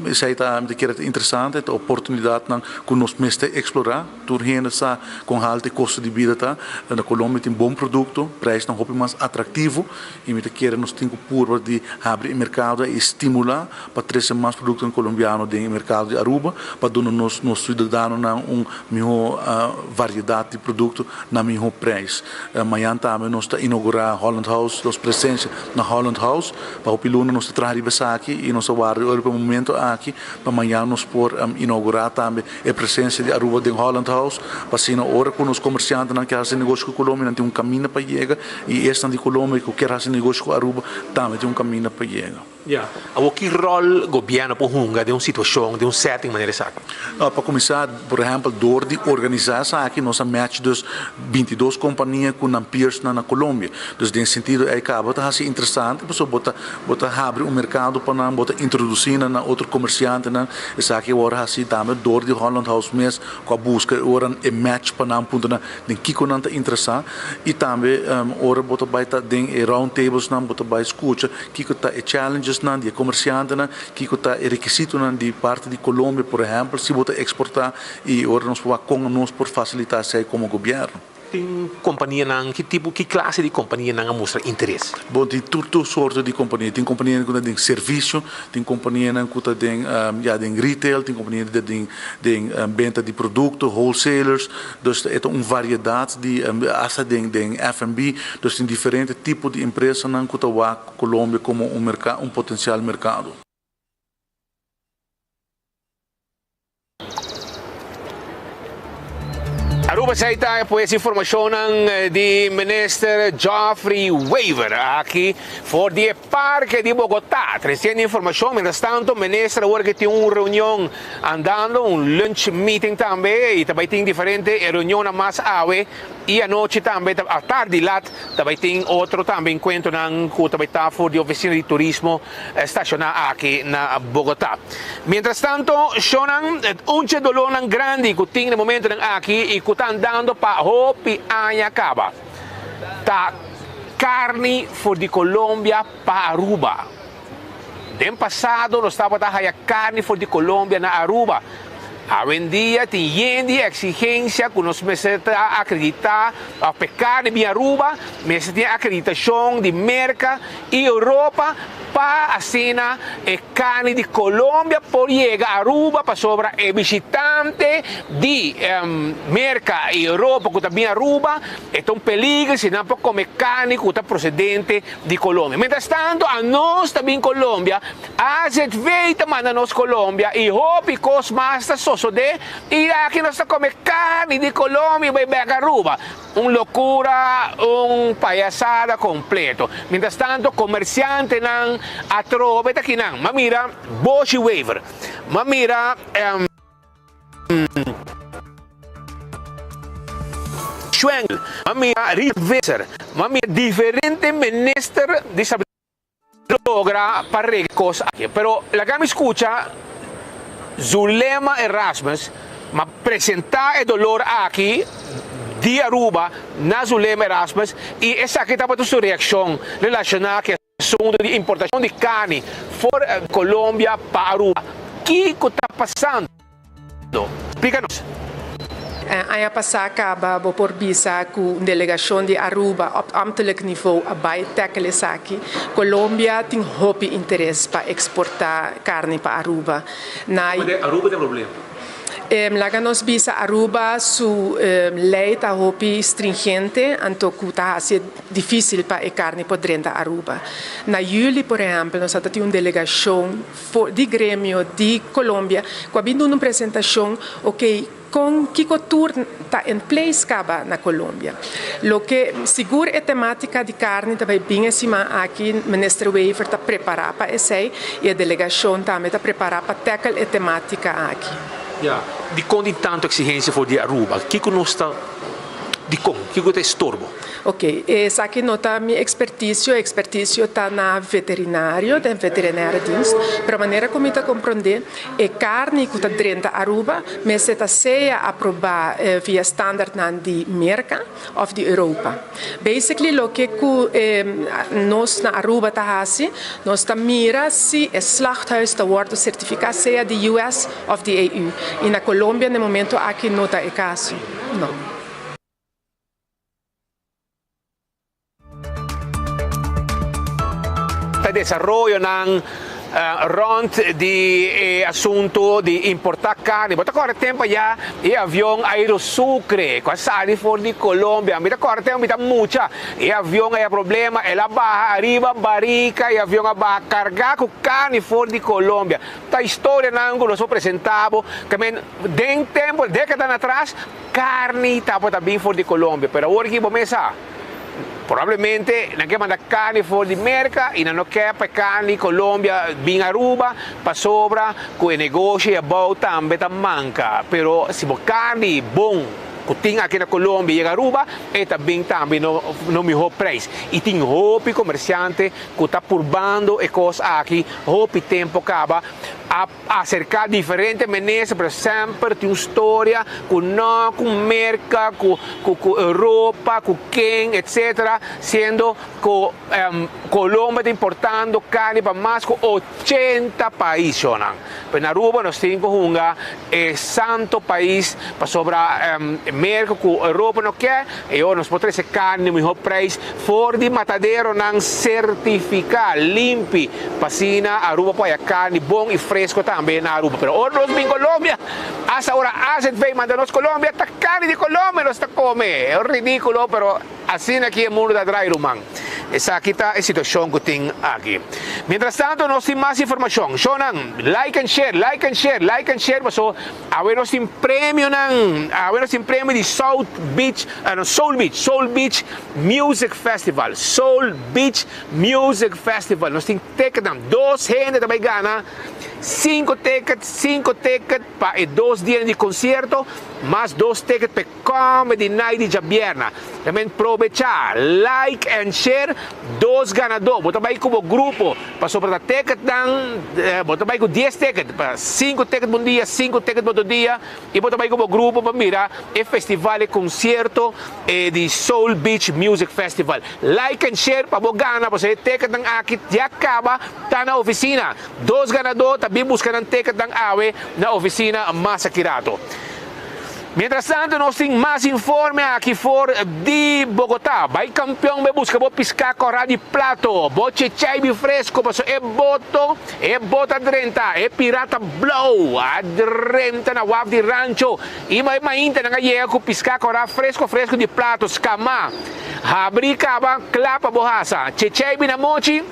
S19: isso aí está interessante, a oportunidade que nós mesmos explorar, turhena sa com alta custo de vida na Colômbia tem bom produto, preço não mais atrativo e me quer nós temos por de abrir o mercado e estimular para trazer mais produtos colombianos no mercado de Aruba, para dar nos cidadãos uma melhor variedade de produtos na melhor preço. Amanhã também nós está inaugurar Holland House, nós presença na Holland House, para o Piluna nós está trabalhando aqui e nós vamos para o momento aqui para amanhã nós por inaugurar também a presença de Aruba de Holland House, para assim, hora com os comerciantes que fazem negócio com a Colômbia, tem um caminho para chegar, e esta de Colômbia que quer fazer negócio com a Aruba, também tem um caminho para chegar.
S16: Que rol governo por hunga de uma situação, de um setting maneira certa?
S19: Para começar, por exemplo, door de organizar aqui nossa match dos 22 companhias com peers na Colômbia. Então, nesse sentido, acaba de ser interessante, a pessoa bota abrir um mercado para bota introduzir na outro comerciante, isso aqui agora assim também door de Holland House mesmo, com a busca agora um match para ponto na que não está interessante e também agora bota baita de round tables bota baita escuta que está challenges de comerciante que está requisito de parte de Colômbia, por exemplo, se bota exportar e agora nós podemos com nós por facilitar isso como governo.
S16: Tem companhia que classe de companhia não mostra interesse?
S19: Bom, tem tudo sorte de companhia. Tem companhia que tem serviço, tem companhia que tem retail, tem companhia que tem venda de produtos, wholesalers. Então, é uma variedade de tem F&B. Então, tem diferentes tipos de empresas que estão a Colômbia como um potencial mercado.
S16: Aruba Pasaita po essa informação de Minister Geoffrey Weaver aqui for the Parque de Bogotá. Trazendo informação, mientras tanto, Minister agora que tem uma reunião andando, um lunch meeting também, e também tem diferente reunião na mais ave, e a noite também, à tarde lá, também tem outro também encontro que também está for the oficina de turismo estacionada aqui na Bogotá. Mientras tanto, sonan um dolor grande que tem no momento aqui e que está andando para Hopi Anyacaba. Tá carne for de Colômbia para Aruba. Den passado, nós estávamos a carne for de Colômbia na Aruba. Hoje em dia, tem exigência que nós precisamos acreditar a carne de Aruba, mas tem acreditação de América e Europa para a cena e carne de Colômbia por chegar a Aruba para sobra e visitante de América e Europa que também Aruba é um perigo se não pode comer carne que está procedente de Colômbia. Mientras tanto, a nós também Colômbia, a gente veio manda nós Colômbia e hope cos masta soso de e aqui nós comer carne de Colômbia e vai pegar Aruba. Loucura, palhaçada completo. Mientras tanto, comerciante não atrove aqui não. Mamira, Boshi Weaver. Mamira, Schwengel. Mamira, Riveser. Mamira, diferente minister de saber logra para recos aqui. Pero la que me escucha, Zulema Erasmus, me apresentar el dolor aqui, de Aruba, na Zulema Erasmus, e essa aqui está para sua reação relacionada com o assunto de importação de carne fora Colômbia para Aruba. O que está passando? Explica-nos.
S20: Ano passado acaba por visa com delegação de Aruba op ambtelijk niveau bij tackelen aqui. Colômbia tem hope interesse para exportar carne para Aruba.
S16: Aruba tem problema.
S20: Laga nos visa Aruba su lei ta hopi stringente anto kuta é difícil para a carne podrenda Aruba. Na juli, por exemplo, nós temos uma delegação de grêmio de Colômbia, com uma apresentação, com que tour está em place caba na Colômbia. Lo que segura a temática de carne também bem acima aqui, o ministro Weaver está preparado para isso e a delegação também está preparada para tackle a temática aqui.
S16: De quando tanto exigência for de Aruba, o que nós está de como, o que está estorbo?
S20: Ok, essa aqui não está minha expertise está na veterinário, da veterinariedienst, para maneira como está compreender, é carne que está dentro da Aruba, mas está seja aprovada via standard de América ou de Europa. Basically, o que nós na Aruba está fazendo, nós está mira se o slachthuis está worden certificado seja de US ou de EU. E na Colômbia, no momento, aqui não está o caso. Não.
S16: Desarrollo ng rond de assunto de importar carne. Mas agora tempo já e avião Aerosucre, quase for de Colômbia. Mas agora tempo está muita. E avião é problema, ela barra arriba barica e avião barra carregar com carne for de Colômbia. Tá história não que nós apresentamos, que den tempo, décadas atrás, carne estava também for de Colômbia. Pero agora que começa probabilmente non che manda carne fuori di America e non che per carne Colombia bin Aruba pa sopra con i negozi e about tambe ta manca però si può carne buon que aqui na Colômbia e Aruba e também no melhor preço. E tem hopi comerciante que está purbando e coisas aqui, hopi tempo acaba a cercar diferentes menezes, por exemplo, tem uma história com América, com Europa, com quem, etc. Sendo que Colômbia está importando carne para mais de 80 países. Na Aruba nós temos um santo país para sobrar América, que a Europa não quer, e nós podemos ter carne no melhor preço, fora de matadeiro não certificar, limpe, para a Aruba para a carne bom e fresca fresco também na Aruba. Pero ahora nos en Colombia, hasta ahora ASET vem mandanos Colombia, tá carne de Colombia nos tá come. É ridículo, pero assim aqui é o mundo da dry rumang. Essa aqui tá a situação que tem aqui. Mientras tanto, nós temos mais informação. Shonan, like and share, like and share, like and share. So, agora nós temos prêmio de Soul Beach Music Festival. Soul Beach Music Festival. Nós temos ticket, 2 gente também gana. 5 tickets para 2 dias de concerto, mais 2 tickets para Comedy Night de Javierna. Também aproveitar, like and share, 2 ganadores. Bota vai como grupo, para sobrar ticket, bota vai com 10 tickets, para 5 tickets por dia, 5 tickets por dia, e bota vai como grupo para mirar o festival e concerto de Soul Beach Music Festival. Like and share, para ganhar, para ser ticket aqui, já acaba, está na oficina. 2 ganadores, também buscando ticket ng AWE na oficina Masakirato. Mientras tanto, nós temos mais informe aqui fora de Bogotá. Vai campeão, me busca, vou piscar corra de plato, vou chechay fresco, passo é bota drenta, é pirata blow, a drenta na waf de rancho, e mais mainta na galera com piscar corra fresco de plato, escama, abri caba, clapa borraça, chechay na mochi,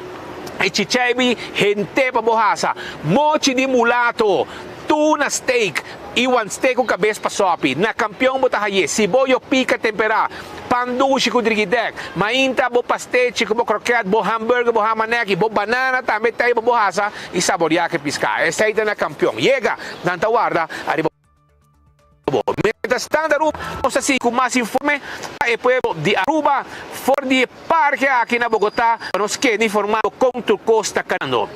S16: e chichay gente pa borraça, mochi de mulato, tuna steak, iwan steak com cabeça pa sopi, na campeão botahaye, siboyo pica tempera, pandushi com drigidek, mainta bo pastechi, bo croquete, bo hamburger, bo hamaneki, bo banana, também tayo bo borraça, e saborear que piscar. Essa aí na campeão. Llega, nanta guarda, arriba. Mientras tanto, Aruba, vamos assim com mais informe, e pueblo de Aruba, fora de parque aqui na Bogotá, nos queda informado contra Costa Canando.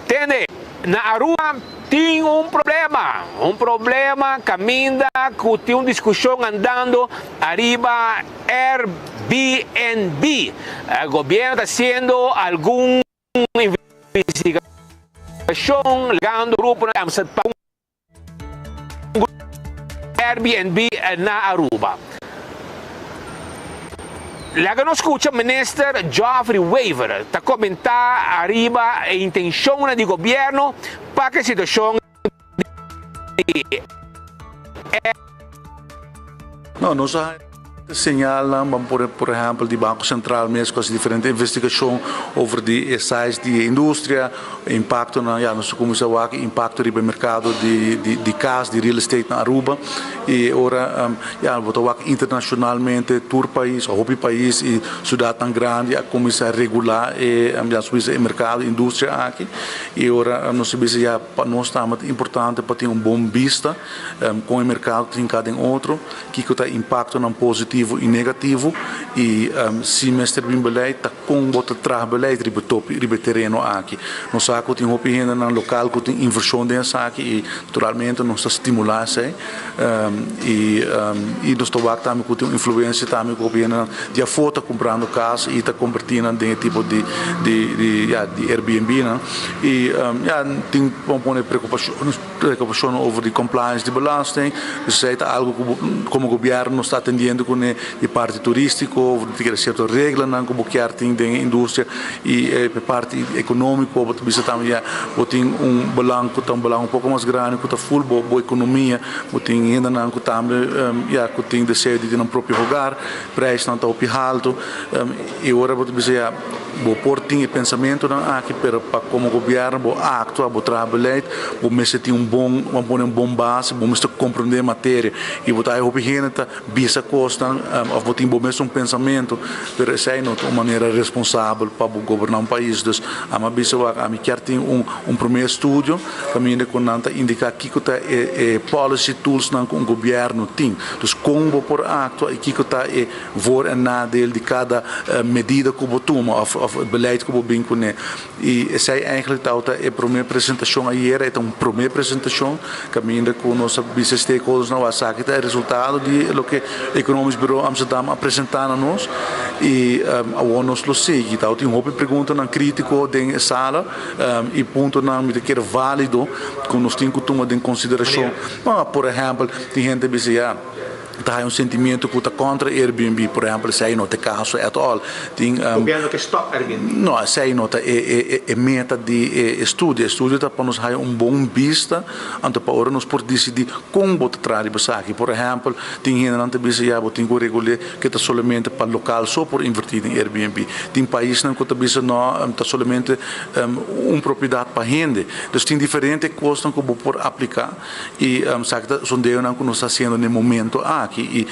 S16: Entende? Na Aruba tem um problema, caminha, que tem uma discussão andando, arriba Airbnb. O governo está fazendo alguma investigação, ligando o grupo para Airbnb na Aruba. Lá que nos escuta o ministro Geoffrey Weaver está comentar arriba a intenção do governo para que a situação
S19: não señalan, por exemplo, de Banco Central mesmo com as diferentes investigações over de ensaios de indústria, impacto na, nós começamos a impacto do mercado de casa, de real estate na Aruba, e agora, internacionalmente, todo país, o país e cidade tão grande, começa a regular o mercado, a indústria aqui, e agora, nós sabemos que para nós está muito importante para ter bom vista com o mercado que tem cada outro, que tem impacto na positivo e negativo, e se mestre bem beleid, tá com bota trás beleid ribe terreno aqui. Nós saco tem opinião no local que tem inversão dessa aqui e naturalmente nós estimular se e nós tobac também que tem influência também com opinião de a foto comprando casa e tá convertindo em tipo de Airbnb, né? E tem preocupação over de compliance de belasting, isso é algo como o governo está atendendo com a parte turística, tem certas regras como que tem da indústria e a parte econômica, você também tem balanço um pouco mais grande, que full boa economia, tem ainda não também tem desejo de ter um próprio lugar, preço não está alto, e agora você vou pôr tem pensamento aqui para como governo vou actuar, vou trabalhar, vou mesmo ter um bom base, vou mesmo compreender a matéria e vou estar obedecendo bisa costa, vou ter um pensamento, para ser uma maneira responsável para governar um país. Dus a bisa a mim quer ter primeiro estúdio, caminho com nanta indicar que está policy tools não com o governo tem. Dus como por actuar e que está voor en nadeel de cada medida que vou tomar of beleid que vou bem com ele. E essa é eigenlijk a primeira apresentação ayer, é uma primeira apresentação, caminho com nossa business stakeholders na WhatsApp, é resultado de lo que o Economisch Bureau Amsterdam apresentar a nós e nós lo seguimos. Então tem uma pergunta não crítico da sala e ponto não me quer válido que nós temos que tomar em consideração. Por exemplo, tem gente que diz Há sentimento que está contra Airbnb, por exemplo, se não tem caso at all.
S21: O governo que stop Airbnb?
S19: Não, se não é meta de estudo. Estudo está para nos dar bom vista, então para nós por decidir como botar trabalhar aqui. Por exemplo, tem gente não tem bisa já botar que regular que está somente para local só por invertir em Airbnb. Tem país não que está bisa não está somente propriedade para gente. Então tem diferentes coisas que vou por aplicar e sabe que são de não que nós está fazendo no momento aqui e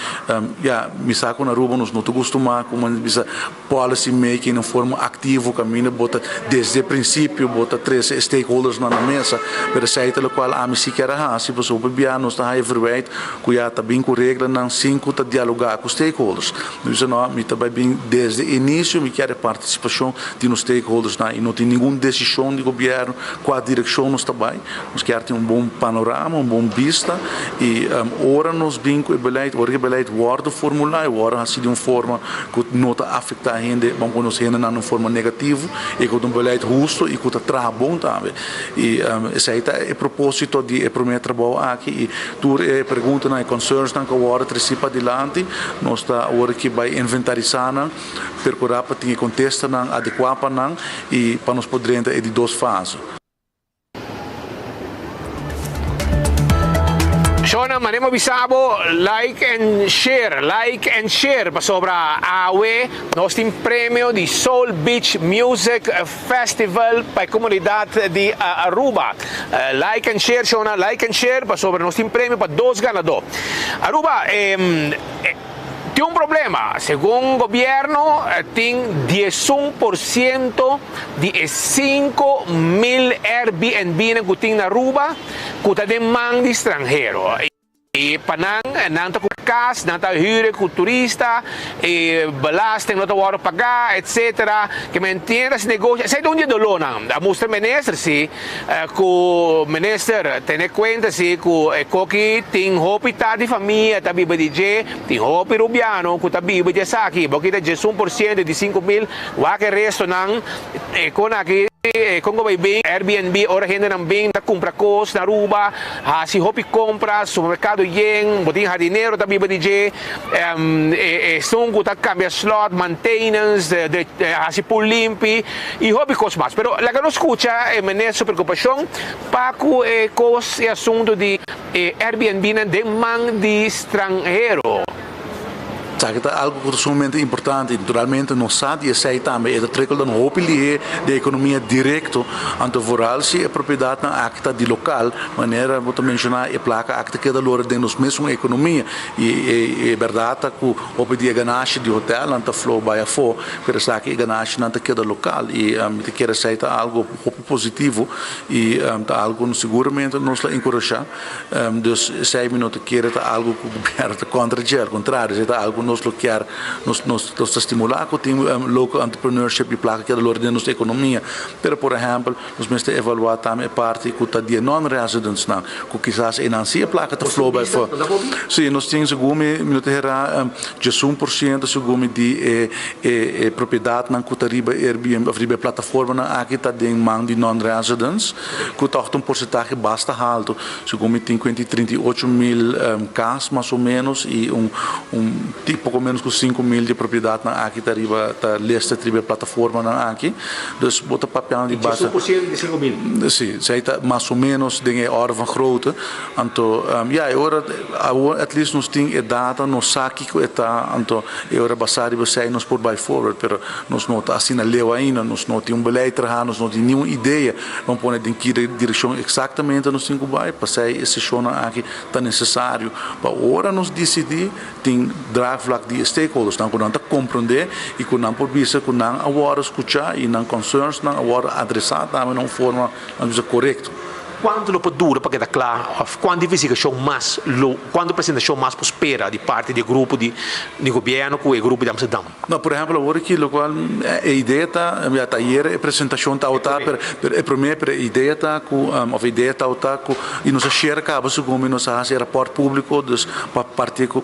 S19: me saco na Aruba nós não te costumar como bisa policy making em forma ativa caminho bota desde o princípio bota 3 stakeholders na mesa para sair pelo qual a me sequer se você bebia nós está everywhere que já está bem com regra não 5 tá dialogar com stakeholders então não me tá bem desde o início me quer participação de nos stakeholders e não tem nenhuma decisão de governo qual direção nós está bem nós quer ter bom panorama bom vista e ora nos bem com o beleid wordt formulário ora assim de uma forma que não está afetar a gente vamos conhecer na uma forma negativa e com beleid justo e com tra bom também e esse aí é propósito de primeiro trabalho aqui e tu pergunta na concerns não que agora participa adiante nós está agora que vai inventarizar percurar para ter contexto não adequado não e para nós poder entrar de 2 fases.
S16: Shona, manemo bisabo, like and share pa sobra awe, nós tem prêmio de Soul Beach Music Festival para a comunidade de Aruba. Like and share, Shona, like and share pa sobra nós tem prêmio para 2 ganadores. Aruba, tem um problema, segundo o governo, tem 11% de 5.000 Airbnb que tem na Aruba que tem demanda estrangeiro. E panang nanta com casa, nanta hyre com turista, e belasting não tá pagar, etc. Que mantém esse negócio. Sai de onde do lona? A mostra ministro se que ministro tem conta se que tem hospital de família, tá biba DJ, tem hopi rubiano, que tá biba de saki, porque tá 1% de 5.000, o que resto não com aqui kung vai bem Airbnb ora gente não bem da compra coisas na Aruba se hopi compra supermercado yen botin dinheiro também vai dizer são que tá cambia slot maintenance se por limpi e hopi coisas mais pero la que não escuta é menos preocupação para com coisas assunto de Airbnb na demanda de estrangeiro.
S19: Sabe que algo sumamente importante, naturalmente não sabe e sei também é trickle dan hoop de economia direto ante vooral se a propriedade na acta de local, maneira vou mencionar a placa acta que da lora de nos mesmo economia e verdade que hoop de ganache de hotel ante flow by a fo, para saber que ganache ante que da local e me quer sei algo positivo e algo seguramente nos encorajar, dus sei me não quer algo que o governo contra ao contrário, é algo nos quer nos estimular que tem local entrepreneurship e placa que é da nossa economia, pero por exemplo nós mesmo evaluar também parte que está de non-residents não, que quizás não se placa de flow by for. Sim, nós temos segundo minuto era 1% segundo de propriedade não que está riba Airbnb, riba plataforma não aqui está de mão de non-residents, que está um porcentagem bastante alto, segundo tem 38.000 casas mais ou menos e pouco menos que 5.000 de propriedade na aqui tá lista tribo plataforma na aqui dus bota papel de base
S21: 1% de 5.000
S19: sim sei tá mais ou menos de orde van grootte anto agora at least nos tem data no saque que está anto agora basado você nos por by forward pero nos nota assim na leu ainda nos não tem beleid trabalhar nos não tem nenhuma ideia vamos pôr em que direção exatamente nos tem que vai passar esse show na aqui tá necessário para agora nos decidir tem drive de stakeholders não quando compreender e quando não por vista quando não agora escutar e não concerns não agora adressar também não forma correta.
S16: Quanto tempo dura para quedar claro? Quanto divisificação mais, quanto apresentação mais prospera de parte do grupo de governo com o grupo de Amsterdã?
S19: Não, por exemplo, agora que a ideia está, a a apresentação está a primeira ideia está com a ideia está com e nos share acaba segundo nos faz rapport público dos para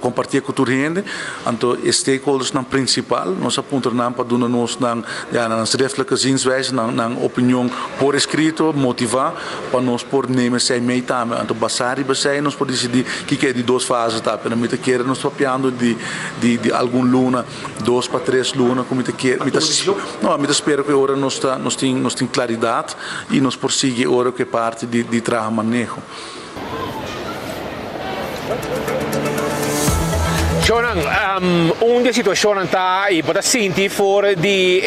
S19: compartilhar com toda a gente. Então, stakeholders na principal, nós apontamos para dar nos nas reflexões zienswijze, na opinião por escrito, motivar para nós por nemen zij mee também. Então, basari basai nós podemos decidir que é de duas fases, tá? Para mim querer nós papiando de algum luna, 2 para 3 luna, como te quer. Não, me espero que agora nós tem claridade e nós prosseguir agora que parte de trabalho manejo.
S16: Jonan, onde a situação está e pode sentir fora de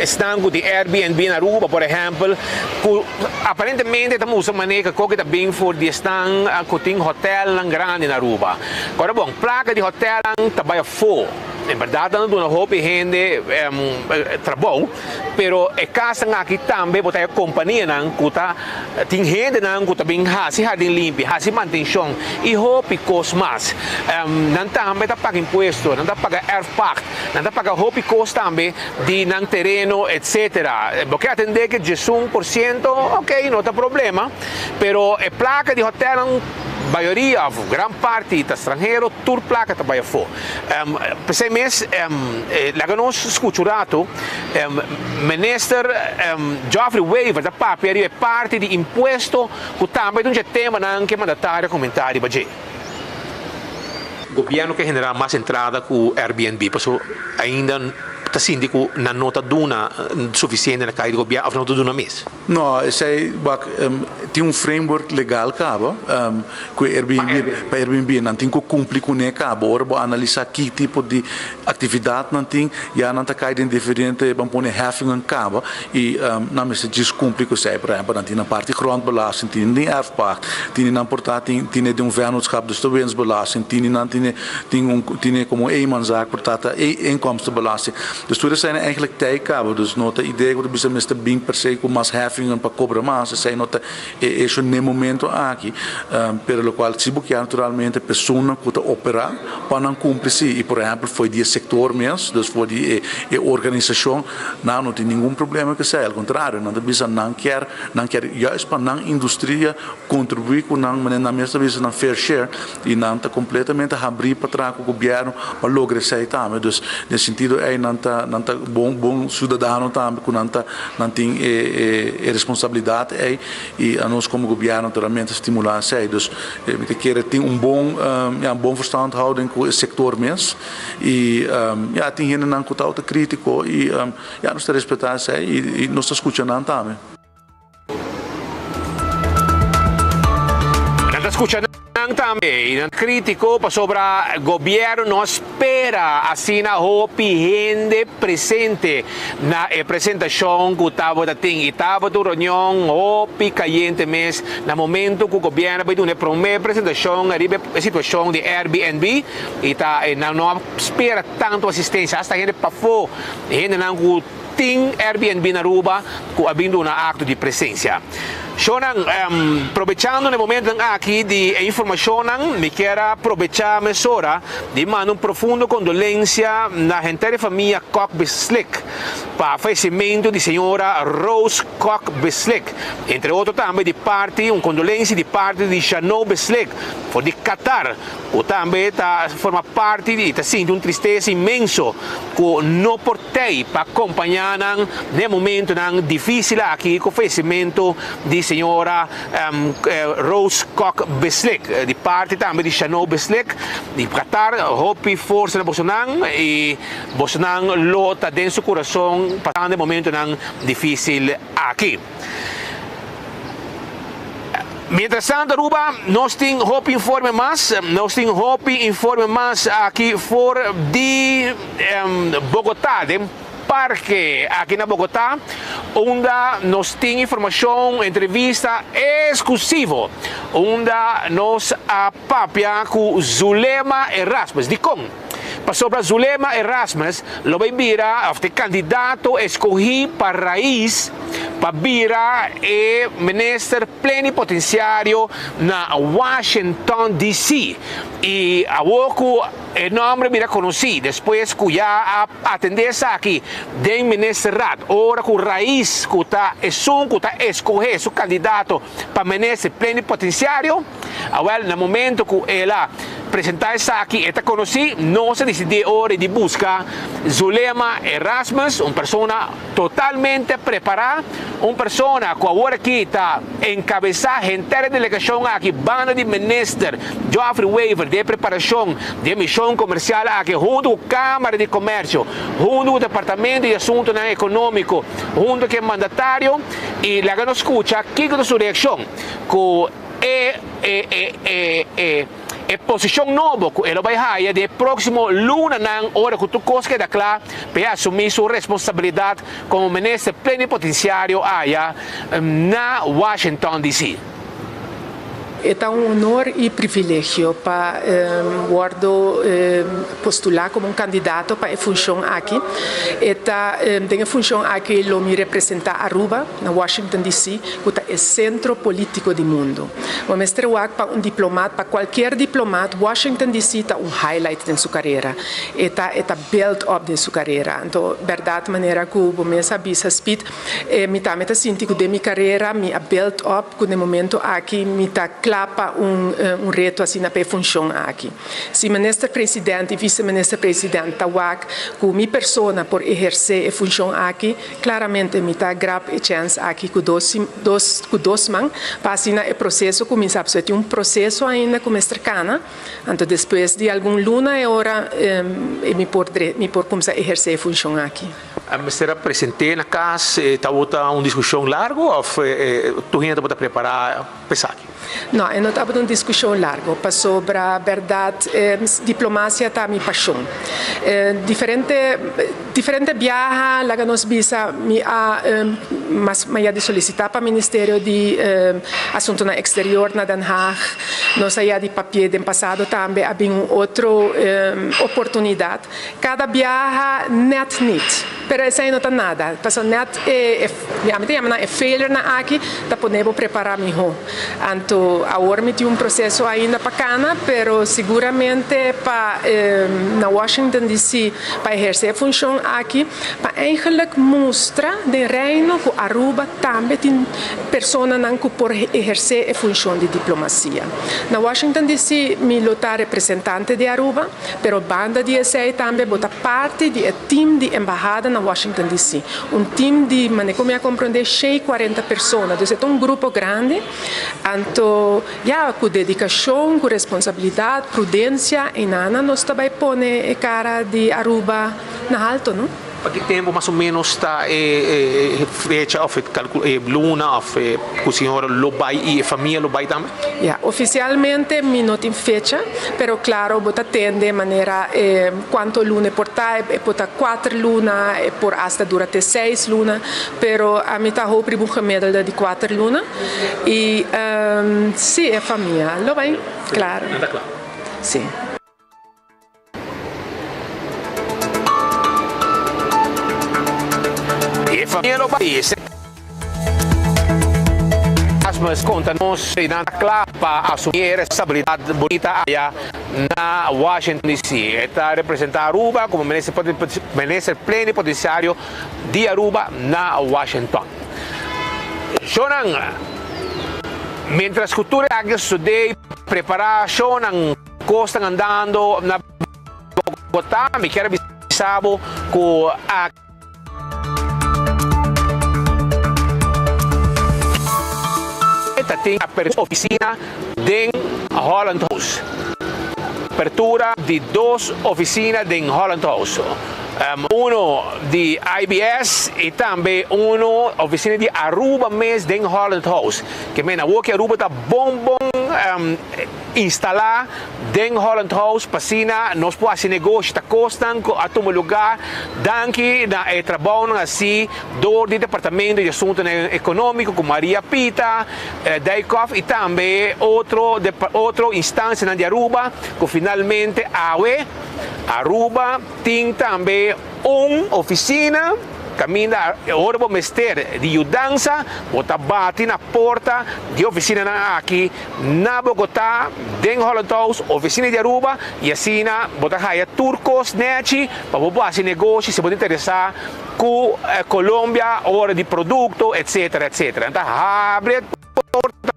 S16: estanco de Airbnb na Aruba, por exemplo, aparentemente estamos usando maneira que está bem fora de estanco, que tem hotel grande na Aruba. Agora, bom, placa de hotel está fora. Em verdade, não dá roupa e gente trabalho, pero é casa aqui também, porque a companhia que tem gente que também se limpa, se manutenção e roupa custa mais. Não também está paga imposto, não está paga airpack, não está paga roupa custa também de não terreno, etc. Porque atender que 100%, ok, não tem problema, pero a placa de hotel maioria, grande parte de estrangeiro, toda placa trabalha fora. Pensei mesmo, lá que nós escutamos, ministro Geoffrey Weaver da papel é parte de imposto que também é um tema que mandatário comentário para gente. O governo que genera mais entrada com o Airbnb, por ainda está síndico na nota duna suficiente na caia do governo, ou nota duna mesmo?
S19: Não, tem framework legal cabo que para Airbnb não tem que cumprir com ele cabo, agora analisar que tipo de atividade não tem, já não está caindo em diferente, vamos pôr halving cabo e não me se descumpre com isso, por exemplo, não tem na parte grondbelasting, tem nem erfpacht, tem na portanto tem de vennootschap, dus de winstbelasting, tem como eenmanszaak, portanto inkomstenbelasting. Dus toen zijn eigenlijk tijdkabel, dus nota idee dat we met de bing per se com mais heffingen para cobrar mais, sei nota é nesse momento aqui, pelo qual se busca naturalmente pessoa que opera para não cumprir e por exemplo foi de setor mesmo, dus foi de organização, não tem nenhum problema que seja, ao contrário, não precisa não quer juist para não indústria contribuir com não na mesma vez na fair share e não está completamente abrir para trás o governo para lograr isso também, dus nesse sentido é não tá bom cidadão também que não tem responsabilidade e a nós como governo naturalmente estimular isso aí, dus me quer ter bom verstandhouding com o setor mesmo e tem gente não que está crítico e nós está respeitar isso aí e nós está escutando também.
S16: Nós escutando também, crítico sobre o governo não espera assim na roupa gente presente na apresentação que estava tem estava do reunião roupa caliente mesmo no momento que o governo vai dar uma primeira apresentação a situação de Airbnb e não espera tanto assistência hasta gente para fora gente não tem Airbnb na Aruba que abrindo um ato de presença. Shonan, aproveitando no momento aqui de informação, me quero aproveitar a mesura de mandar profundo condolência na gente da família Koch-Beslick para o falecimento de senhora Rose Koch-Beslick. Entre outros também de parte, condolência de parte de Shano Beslick, de Qatar, que também forma parte e está sentindo tristeza imenso que não portei para acompanhar no momento difícil aqui com o falecimento de senhora Rose Koch-Beslick, de parte também de Shano Beslick, de Qatar, hope força na Bolsonaro e Bolsonaro lota dentro do coração passando um momento difícil aqui. Mientras tanto, Aruba, nós temos hope informe mais aqui fora de Bogotá, porque aqui na Bogotá, onde nós temos informação, entrevista exclusiva, onde nós apapia com Zulema Erasmus, de como? Sobre Zulema Erasmus, lo vai vira o candidato escolhido para raiz para vira e ministro plenipotenciário na Washington DC e a pouco o nome vira conhecido depois que já atendesse aqui do ministro ora com raiz que está escolhido o candidato para ministro plenipotenciário Well, no momento que ela apresentar essa aqui, ela conheci, nós decidimos hora de buscar Zulema Erasmus, uma pessoa totalmente preparada, uma pessoa que agora aqui está encabeçar a inteira delegação aqui, banda de minister, Geoffrey Weaver, de preparação de missão comercial aqui, junto com a Câmara de Comércio, junto com o Departamento de Assuntos Econômicos, junto com o mandatário, e lá nos escuta aqui com a sua reação, com a posição nova que ele vai ter de próximo luna na hora que tu cosque da clara para assumir sua responsabilidade como ministro plenipotenciário na Washington D.C.
S20: É um honor e privilégio para postular como candidato para a função aqui. Tem a função aqui, eu me representar Aruba, na Washington D.C., que é o centro político do mundo. O mestre para um diplomata, para qualquer diplomata, Washington D.C. é um highlight de sua carreira. É build-up de sua carreira. Então, verdade, maneira que o meu sabe, speed, me sinto que de minha carreira, me build-up, que no momento aqui, me para um reto assim na função aqui. Se ministro-presidente e vice-ministro-presidente com minha pessoa por exercer a função aqui, claramente me grab a chance aqui com dois mãos, para assim o processo começar a ter um processo ainda com mestricana, então depois de algum luna e hora me por começar a exercer a função aqui.
S16: A ministra presente na casa, está uma discussão larga ou tu ainda está preparar para aqui?
S20: Não, eu não estava numa discussão larga, sobre a verdade, diplomacia está a minha paixão. Diferente viagens, lá que nós mas de solicitar para o Ministério de Assuntos Exteriores na Den Haag, nós ia de papel do passado também havia outra oportunidade. Cada viagem niet. Pero isso aí não está nada. Passou net é failure na aqui, tá podemos preparar melhor. Então, agora me tem um processo ainda bacana, pero seguramente para na Washington D.C. para exercer a função aqui, para eigenlijk mostrar de reino que Aruba também tem pessoas que por exercer a função de diplomacia. Na Washington D.C. me lutar representante de Aruba, pero banda de SA também bota parte do time de embajada na Washington D.C. Um time de, como eu compreender, 40 pessoas. Então, é um grupo grande. Então, com dedicação, com responsabilidade, prudência, e nada, nós também põe a cara de Aruba na alto, não?
S16: Quanto tempo mais ou menos está fecha ou luna ou que o senhor Lobai e a família Lobai também?
S20: Oficialmente não tem fecha, pero claro, vou atender de maneira quanto luna portar, portar 4 lunas, por hasta durante 6 lunas, pero a mim está o primeiro medal de 4 lunas e sim, é família, Lobai, claro.
S16: Está claro.
S20: Sim.
S16: Família no país. Mas conta-nos na clara para assumir a responsabilidade bonita na Washington D.C. Está representar Aruba como ministro plenipotenciário de Aruba na Washington. Shonan, mientras cultura que estudei, preparação, costa andando na Bogotá, me quero avisar com a tem a oficina de Holland House. Apertura de 2 oficinas de Holland House. Uno de IBS e também uma oficina de Aruba mesmo de Holland House. Que mena o que Aruba está bom instalar em Holland House para nós podemos fazer negócio está custando a tomar lugar daqui na trabalho assim do departamento de assuntos econômicos com Maria Pita, Daikoff e também outra instância de Aruba que finalmente Aruba tem também uma oficina caminha orbo mester de mudança, bota bate na porta de oficina aqui na Bogotá, em Holland House, oficina de Aruba, e assim bota raia turcos neti, para fazer negócio, se pode interessar com Colômbia, hora de produto, etc, etc. Então abre a porta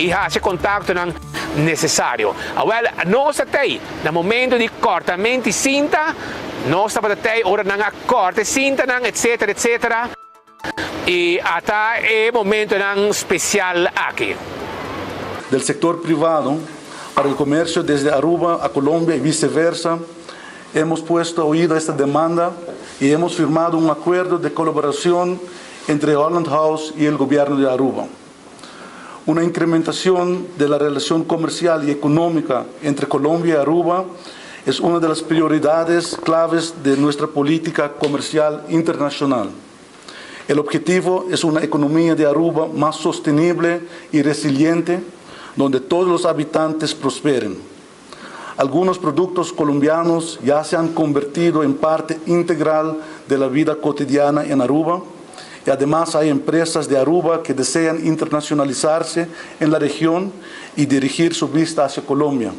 S16: e hace contatto non necessario. Well, non sta te, nel momento di cortamenti cinta, non sta per te, ora non ha corte cinta, eccetera, eccetera. E hasta el momento especial aquí.
S19: Del sector privado para el comercio desde Aruba a Colombia y viceversa, hemos puesto oído a esta demanda y hemos firmado un acuerdo de colaboración entre Holland House y el gobierno de Aruba. Una incrementación de la relación comercial y económica entre Colombia y Aruba es una de las prioridades claves de nuestra política comercial internacional. El objetivo es una economía de Aruba más sostenible y resiliente, donde todos los habitantes prosperen. Algunos productos colombianos ya se han convertido en parte integral de la vida cotidiana en Aruba, y además hay empresas de Aruba que desean internacionalizarse en la región y dirigir su vista hacia Colombia.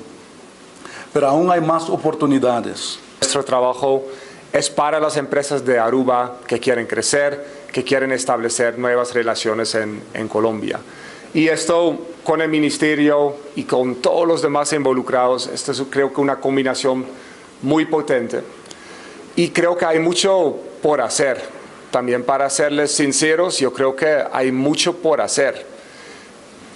S19: Pero aún hay más oportunidades.
S2: Nuestro trabajo es para las empresas de Aruba que quieren crecer, que quieren establecer nuevas relaciones en Colombia. Y esto con el ministerio y con todos los demás involucrados, esto es creo que una combinación muy potente. Y creo que hay mucho por hacer. También para serles sinceros, yo creo que hay mucho por hacer.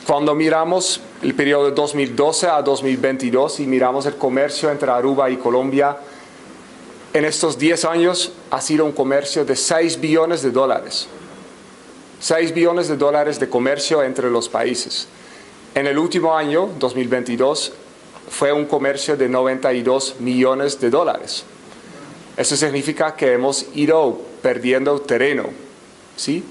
S2: Cuando miramos el periodo de 2012 a 2022 y miramos el comercio entre Aruba y Colombia, en estos 10 años ha sido un comercio de $6 billones. $6 billones de comercio entre los países. En el último año, 2022, fue un comercio de $92 millones. Eso significa que hemos ido perdiendo terreno, ¿sí?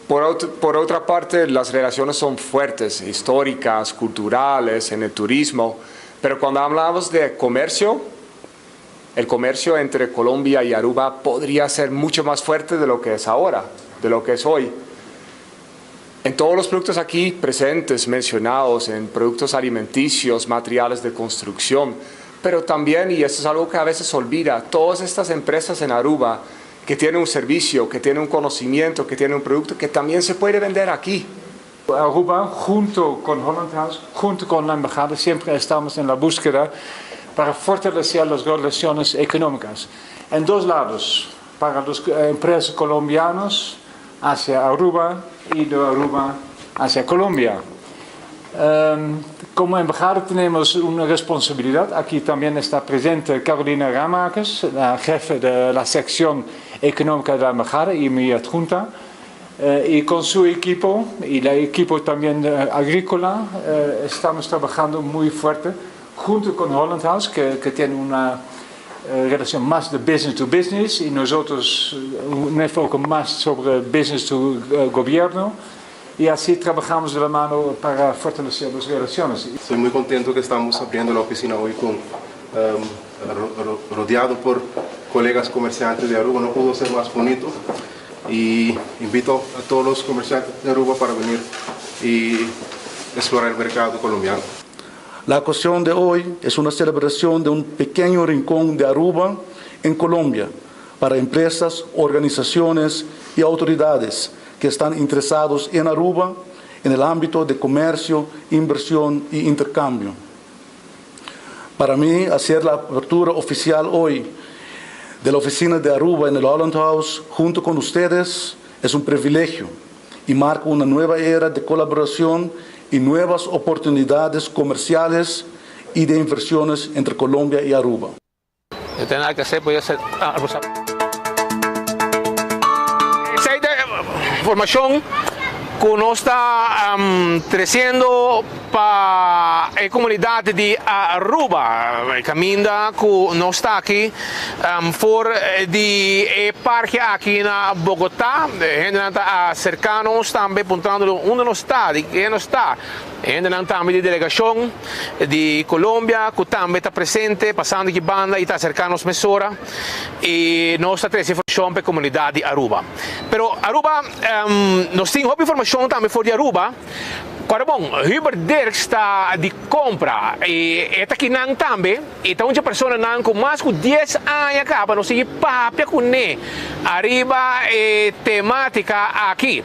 S2: Por otra parte, las relaciones son fuertes, históricas, culturales, en el turismo, pero cuando hablamos de comercio, el comercio entre Colombia y Aruba podría ser mucho más fuerte de lo que es ahora, de lo que es hoy. En todos los productos aquí presentes, mencionados, en productos alimenticios, materiales de construcción, pero también, y esto es algo que a veces se olvida, todas estas empresas en Aruba que tienen un servicio, que tienen un conocimiento, que tienen un producto que también se puede vender aquí.
S22: Aruba, junto con Holland House, junto con la embajada, siempre estamos en la búsqueda para fortalecer las relaciones económicas en dos lados, para las empresas colombianas hacia Aruba y de Aruba hacia Colombia. Como embajada tenemos una responsabilidad. Aquí también está presente Carolina Ramakers, la jefe de la sección económica de la embajada y mi adjunta. Y con su equipo y el equipo también agrícola estamos trabajando muy fuerte junto con Holland House, que tiene una relación más de business to business y nosotros un enfoque más sobre business to gobierno. Y así trabajamos de la mano para fortalecer las relaciones.
S23: Estoy muy contento que estamos abriendo la oficina hoy rodeado por colegas comerciantes de Aruba. No pudo ser más bonito. Y invito a todos los comerciantes de Aruba para venir y explorar el mercado colombiano.
S19: La ocasión de hoy es una celebración de un pequeño rincón de Aruba en Colombia para empresas, organizaciones y autoridades que están interesados en Aruba en el ámbito de comercio, inversión y intercambio. Para mí, hacer la apertura oficial hoy de la oficina de Aruba en el Holland House junto con ustedes es un privilegio y marca una nueva era de colaboración y nuevas oportunidades comerciales y de inversiones entre Colombia y Aruba.
S16: No tengo nada que hacer, voy a hacer información que nos está creciendo para la comunidad de Aruba. Caminda que nos está aquí por de parque aquí en Bogotá. Gente está cercanos también apuntando onde nos está, de quem nos está. Gente también de delegación de Colombia que también está presente, pasando aquí banda y está cercanos mesora. Y nos está traendo información para la comunidad de Aruba. Pero Aruba, nos tiene información también por de Aruba. Agora, bom, Hubert Dirk está de compra e está aqui também. Então, uma pessoa com mais de 10 anos cá, para não seguir papia com ele. Arriba temática aqui.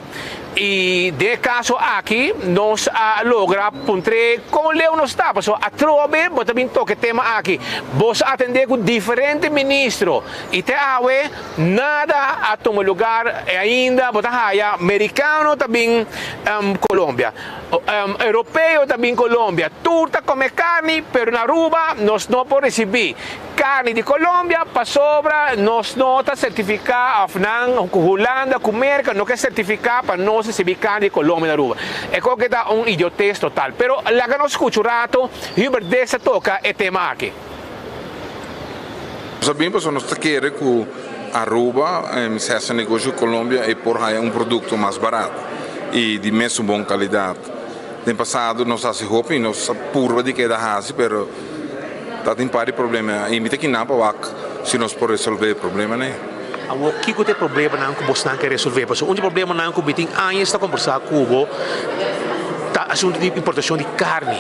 S16: E de caso aqui, nós logra puntre com o Leo não está, porque a trobe, mas também toque tema aqui, você atender com diferentes ministros, e te awe, nada a tomar lugar ainda, mas há americano também Colômbia, europeu também Colômbia, turta come carne, pero na Aruba nós não podemos receber carne de Colômbia, para sobra, nós não está certificado, com Holanda, com América, não quer certificar para nós receber carne de Colômbia na Aruba. É que dá idiotez total. Pero lá que nós escutamos rato, Hubert dessa toca é tema aqui.
S4: Sabemos que nós queremos que a Aruba se faça negócio com a Colômbia e por aí produto mais barato e de mesmo boa qualidade. No passado nós fazemos roupa e nós purva de que da raça, pero tá tem pari problema. E me tem que não para se nós podemos resolver o problema, né?
S21: O que é o problema não que você não quer resolver? Porque o problema não que tem anos está conversando com o assunto de importação de carne,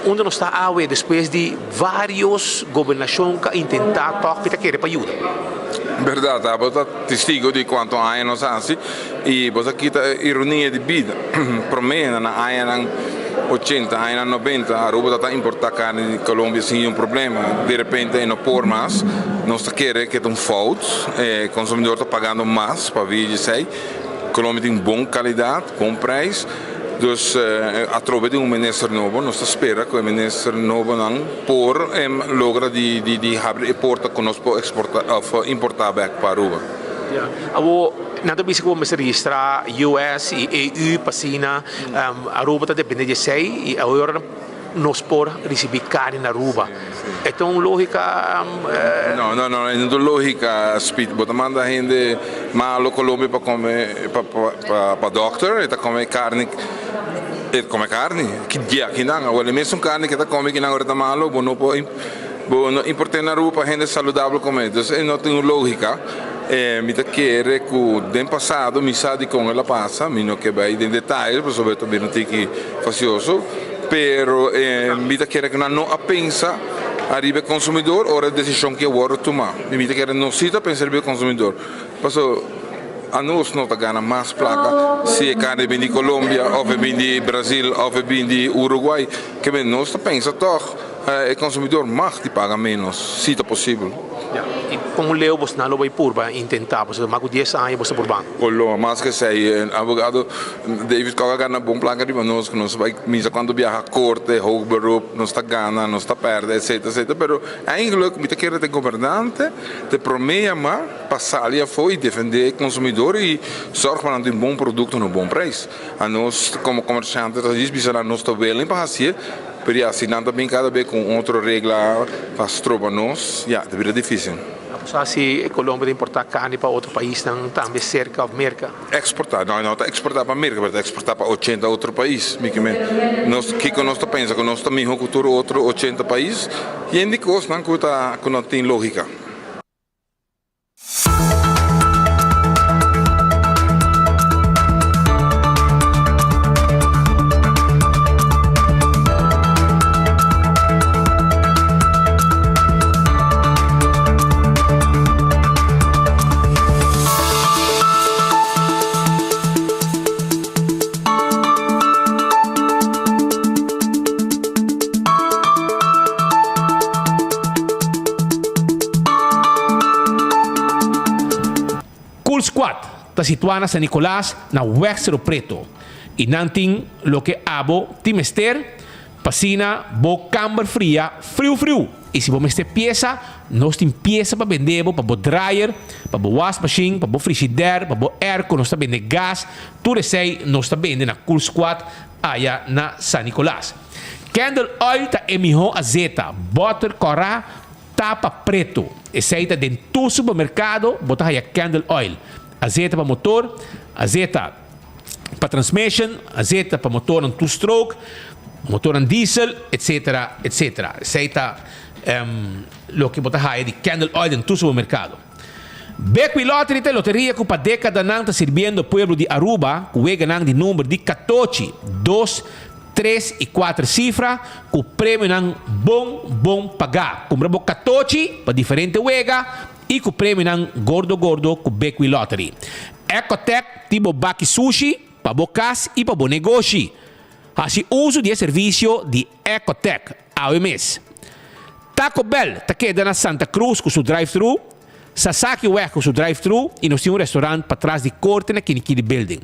S21: onde nós está depois de vários governações que tentar tocar para para ajuda.
S4: Verdade, você é testigo de quanto anos nós fazemos e você quita a ironia de vida. Por mim, na anos 80, anos 90, a Aruba está importar carne de Colômbia sem problema. De repente, não por mais, nós queremos que tenha falta, o consumidor está pagando mais para vir de sei. Colômbia tem boa qualidade, bom preço. Então, através de ministro novo, nós esperamos que o ministro novo não por logra de abrir porta que nós podemos importar back para Aruba.
S21: Nada bisa como se registra US e EU pasina Aruba está depende de sei e agora nós por receber carne na Aruba. Então lógica
S4: não é lógica speed, bota manda gente malo Colômbia para comer para doctor e tá comer carne que dia que não, agora mesmo carne que tá come que não agora tá malo, bom não pode importar na Aruba para gente saudável comer. Então não tem lógica. Mi chiede che nel passato mi sa di come la passa, mi non che vai in dettaglio, per soprattutto per non ti fazioso, però mi chiede che non a pensa arriva il consumatore ora la decisione che vuole tomare. Mi chiede non si sta pensare al consumatore. Passo a noi non gana mais placa se carne viene di Colombia o viene di Brasil o viene di Uruguay, che non sta pensa toch il consumatore mag ti paga meno, se è possibile.
S21: E como Leo você não vai por para tentar, você mais de 10 anos você por banco.
S4: Olha, mas que sei, advogado David Coga ganha bom placa de nós, que nós vai misa quando viaja a corte, hoog beroep, nós está ganha, nós está perde, etc. Pero eigenlijk met keer de governante te promeia maar passar ali a foi defender o consumidor e zorg para um bom produto no bom preço. A nós como comerciantes às vezes bisa nós está bem para assim. Pero assim também cada vez com outra regra faz tropa nós, deveria difícil.
S21: Se a Colômbia importar carne para outro país, também cerca da América?
S4: Exportar, não está exportar para a América, mas exportar para 80 outros países. Nós que nós pensa que nós também cultura outro 80 países e ainda coisa não tem lógica.
S16: Está situada na San Nicolás, na Westero Preto. E nanting lo que abo timester, pasina, bo camber fria, frio. E se você pieza, nós tem pieza para vender, para bo dryer, para bo wash machine, para bo frigidaire, para bo airco, nós está vender gas, tudo isso aí nós está vender na Cool Squad, aí na San Nicolás. Candle oil tá emiho azeta, butter corá, tapa preto. Esse aí tá dentro do supermercado, botar aí Candle oil. Azeite para motor, azeite para transmission, azeite para motor em two-stroke, motor em diesel, etc. Azeite lo que botar aí de Candle oil em todo supermercado. Bequi Lottery, loteria que para década não está servindo o povo de Aruba, que ganhando de número de 14, 2, 3 e 4 cifras, com o prêmio não bom pagar. Compramos 14 para diferente wega, e com o prêmio não gordo com Bequi Lottery. Ecotec, tipo Baki Sushi, para o casa e para o negócio. Assim, uso de serviço de Ecotech, AOMS. Taco Bell, está queda na Santa Cruz com seu drive-thru. Sasaki Weg com seu drive-thru. E nós temos um restaurante para trás de corte na Kinikili Building.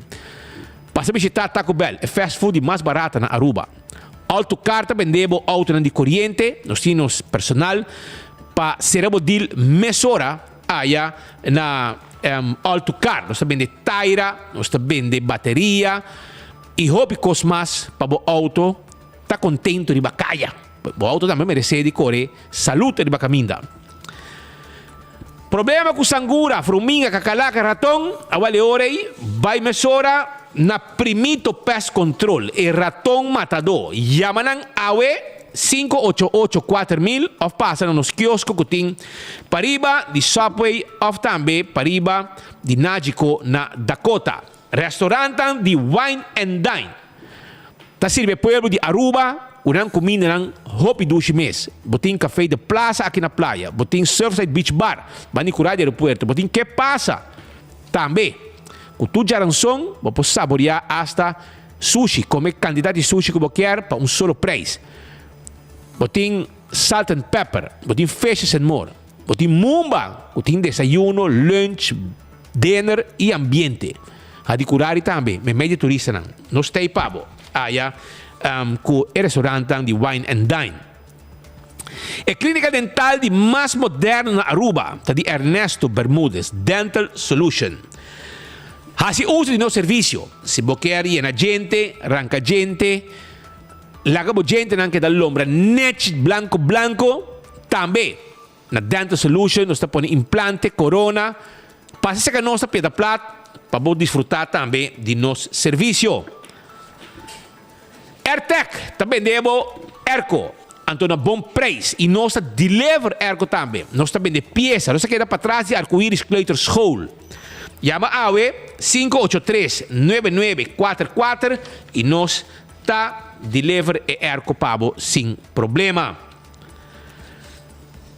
S16: Para visitar Taco Bell, é fast food mais barata na Aruba. Alto carta, vendemos auto de corriente. Nós temos personal para ser o deal mesora aí na alto car. Nós também vendemos taira, nós também vendemos bateria. E hobby mais para o auto está contente de bacaia. O auto também merece de correr saúde de bacaminda. Problema com sangura, fruminga, cacalaca, ratão, a vale orei, vai mesora na primito pest control e ratão matador. Yamanang awe 5884000 ou passa nos quioscos que tem pariba de Subway ou também pariba de Nagico na Dakota. Restaurante de Wine and Dine. Tá sirve pueblo de Aruba, unang comida ng hopi dushi mes. Botin café de plaza aqui na playa. Botin Surfside Beach Bar. Bani curado de aeropuerto. Botin que passa? Também. Com tu jaranson, você saborear hasta sushi. Comer quantidade de sushi que você quer para solo preço. Botin salt and pepper. Botin fishes and more. Botin mumba. Botin desayuno, lunch, dinner e ambiente. Hadi curari também. Me media turista não. Não stay pabo. Com o restaurante de Wine and Dine. A clínica dental de mais moderna na Aruba, de Ernesto Bermúdez Dental Solution. Hasi uso de nosso serviço. Se você quer ir na gente, arranca gente, lagabo gente anche dall'ombra, net blanco, também. Na Dental Solution, nós estamos implante, corona, passa que a nossa pedra plata, para você desfrutar também de nosso serviço. Airtech, também demos Erco, então a bom preço. E nós deliver Erco também. Nós também de peça, nós queda para trás de Arco-Íris Kleuter School. Chama AWE 583-9944 e nós tá deliver Erco Pabo sem problema.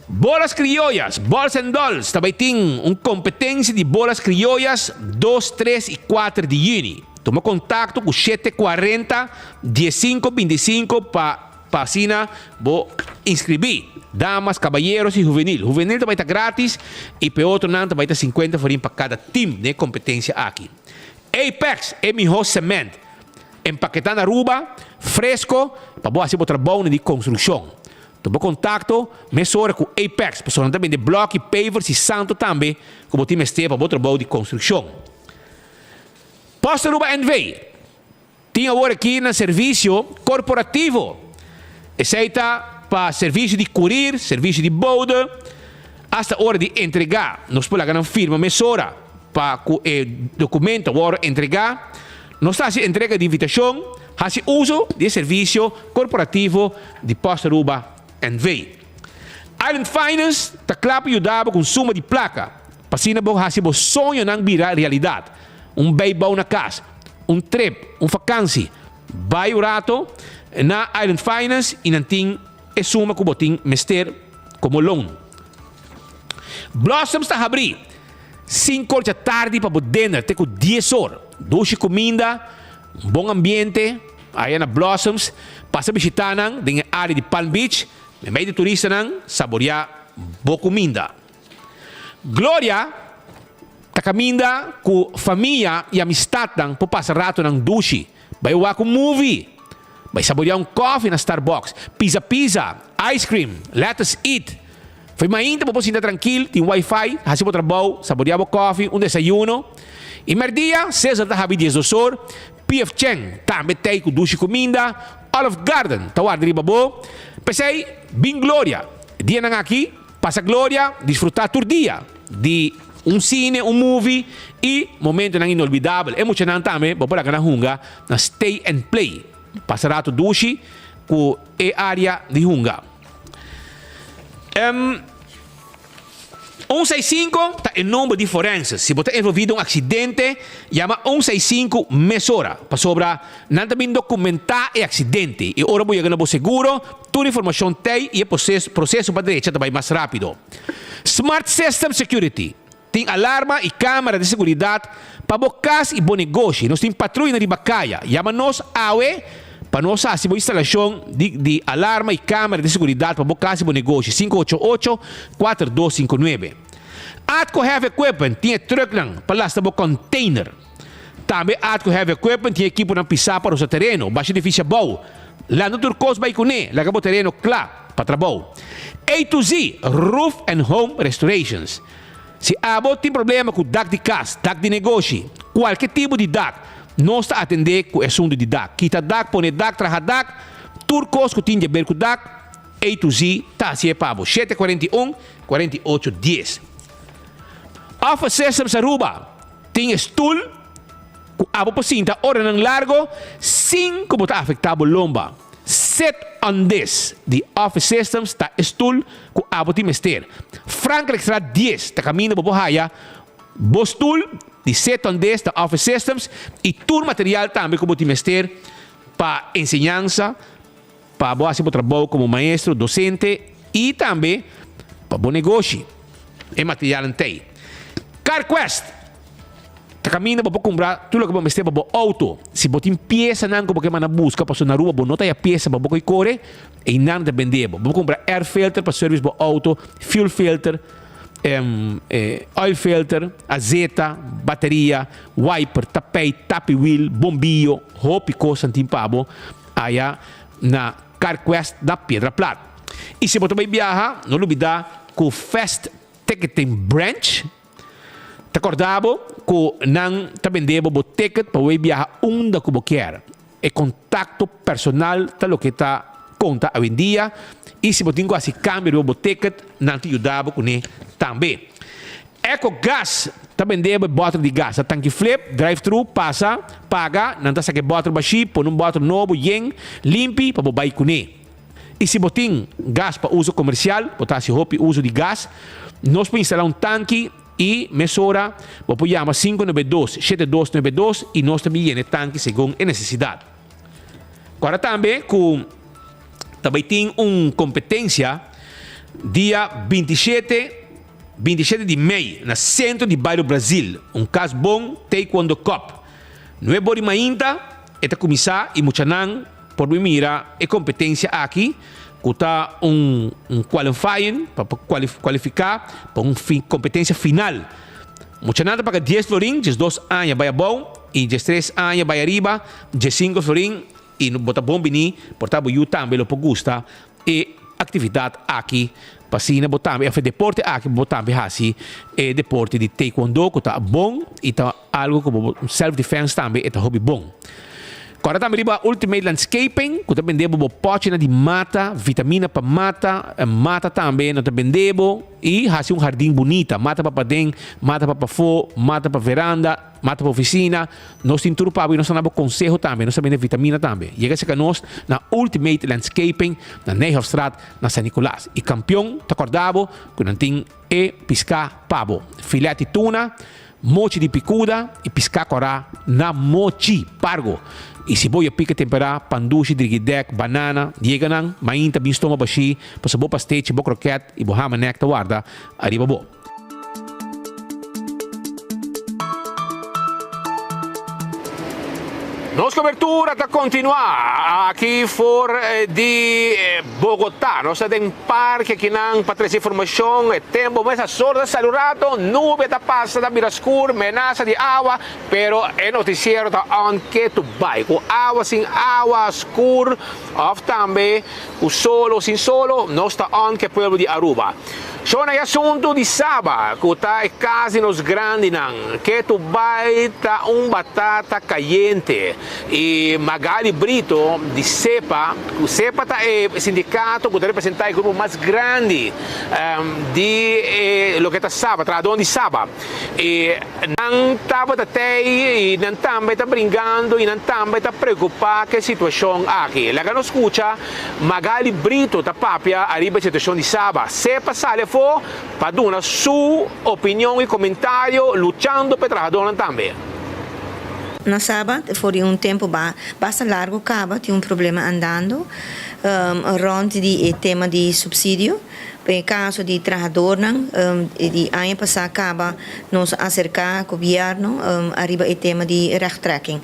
S16: Bolas criollas, Balls and Dolls, também tem uma competência de bolas criollas 2, 3 e 4 de junho. Toma contato com 740-1525 para página, vou inscrever. Damas, caballeros e juvenil. Juvenil também está grátis e para outro não também está 50 forinhos para cada time de competência aqui. Apex é melhor semente. Empaquetando Aruba, fresco, para boa assim trabalho de construção. Toma contato, mesora com Apex, pessoal também de bloco e pavers e santo também, como time este para boa trabalho de construção. Posta Aruba NV. Tinha agora aqui no serviço corporativo. Aceita para serviço de curir, serviço de boda, hasta hora de entregar. Nós podemos firma mesora para o documento agora entregar. Nós fazemos entrega de invitação, fazemos uso de serviço corporativo de Posta Aruba NV. Island Finance está claro para ajudar com suma de placa. Para assim, nós sonho não virar realidade. Bem na casa, trip, vacância, vai o rato na Island Finance e não tem a suma que você mester como loan. Blossoms está abrindo 5 horas da tarde para o dinner, até com 10 horas. Doce comida, bom ambiente, aí na Blossoms, passa a visitar na área de Palm Beach, no meio de turista, saborear boa comida. Glória caminda com família e amistade para passar rato nang dushi. Vai jogar com movie. Vai saborear coffee na Starbucks. Pizza, ice cream, let us eat. Foi mais para você estar tranquilo, tem Wi-Fi, assim para trabalho, saborear coffee, desayuno. E merdia, César da Habi 10 horas, PF Cheng, também tem com dushi comida, Olive Garden, tawar de babo. Pensei, bem glória. Dia nang aqui, passa glória, desfrutar todo dia de cine, movie e momento não inolvidável. É muito também, vou para a hunga na Stay and Play. Passará tu dushi com a área de hunga. 165 está em nome de forenses. Se você é envolvido em um acidente, chama 165 mesora. Para sobra, não também documentar o acidente. E ora vou chegar no seguro, toda a informação tem e o processo para a direita também mais rápido. Smart System Security. Tem alarma e câmera de segurança para bocas e bom negócio. Nós temos patrulha na Ribacaia. Chama-nos AWE para nós fazer uma instalação de alarma e câmera de segurança para bocas e bom negócio. 588-4259. Atco Heavy Equipment tinha truck lang para lastar o container. Também Atco Heavy Equipment tinha equipo na pisar para o seu terreno. Baixa difícil bom. Lá no Turcos vai cuné. Lá acabou o terreno claro para trabalho. A to Z Roof and Home Restorations. Se abo tem problema com DAC de casa, DAC de negócio, qualquer tipo de DAC, nós está atender com o assunto de DAC. Quita DAC, põe DAC, traga DAC, Turcos que tinha a ver com DAC, A to Z, tá se é pabo. 741-4810. Office Systems Aruba, tem stool, com abo pacinta, hora ng largo, 5 bota afetável lomba. Set on this, the Office Systems, ta stool, com abo ti mester. Franklin Extra 10, ta caminho para Bohaya, bos tool, the set on this, the Office Systems, e tour material também como ti mester, para enseñanza, para boa se trabalho como maestro, docente, e também para bom negócio. É material antei. CarQuest, ta caminho para comprar tudo que vamos ter para auto. Se botin peça não como que mana busca para na rua, não tem a peça para boca e core e não te vender. Vamos comprar air filter para serviço para auto, fuel filter, oil filter, azeta, bateria, wiper, tapete wheel, bombillo, hopi coisa antimpabo aí na CarQuest da Pedra Plata. E se você vai viajar, não olvida com Fast Ticketing Branch. Te acordavo que não te vendemos o ticket para viajar onde você quer. É contato personal de lo que está conta hoje em dia. E se você tem quase câmbio o ticket, não te ajudava com ele também. EcoGas, te vendemos bottle de gás. Tanque flip, drive-thru, passa, paga, não te saque bottle baixo, põe bottle novo, limpe, para você com ele. E se você tem gás para uso comercial, você tem uso de gás, nós podemos instalar tanque e mesura, você chama 592-7292 e nós também temos tanque segundo a necessidade. Agora também, também tem uma competência dia 27 de maio, no centro de bairro Brasil, caso bom Taekwondo Cup. Não é bom ainda, é começar e muito não, por mira a competência aqui, que está qualifying, para qualificar para uma competência final. Muito nada para 10 florin, 2 anos vai bom, e 3 anos vai arriba, 5 florin, e no bota bom bini, portanto, eu também lo gusta, e atividade aqui, para cima, botar é deporte aqui, botar assim, é deporte de taekwondo, que está bom, e está algo como self-defense também, é hobby bom. Agora também riba Ultimate Landscaping, que também debo potina de mata, vitamina para mata também não também debo e fazer jardim bonita, mata para padem, mata para fo, mata para veranda, mata para oficina. Nós temos tudo para nós temos conselho também, nós também vitamina também. Chega a nós na Ultimate Landscaping, na Nijhoffstraat, na San Nicolás. E campeão, te acordavo, que não tem piscar pavo, filé de tuna, mochi de picuda e piscar corá na mochi, pargo. E se boia pica temperar, pandushi, drigidek, banana, diega nang, mainta, binstoma bashi, pasabo pastete, bo croquete, e bohama necta guarda, arriba bo. Nossa cobertura está continuar aqui fora de Bogotá. Nós temos um parque aqui para trazer informação. É tempo, mas a sorte salurado, nuvem está passando, mira escuro, ameaça de água, pero é noticiero da onde tu vai. Com água, sem água, escuro, ou também com solo, sem solo, nós está onde pueblo de Aruba. Sono gli assunti di Saba, che è casino grandi, che tu vai da un batata caliente e magari brito di Cepa è sindacato che rappresenta il gruppo più grande di lo che è Saba, tra donne di Saba. E non stava da te, e non sta bringando, e non sta preoccupata che situazione qui. La che non scusa, magari brito da papia arriva a situazione di Saba. Cepa sale para dar una su opinião e comentário lutando para trabalhar também.
S5: Na sábado, foi tempo bastante largo, tinha problema andando, rond di tema di subsídio, em caso de trabalhador, de ano passado acaba nos acercar ao governo arriba o tema de rechttrekking.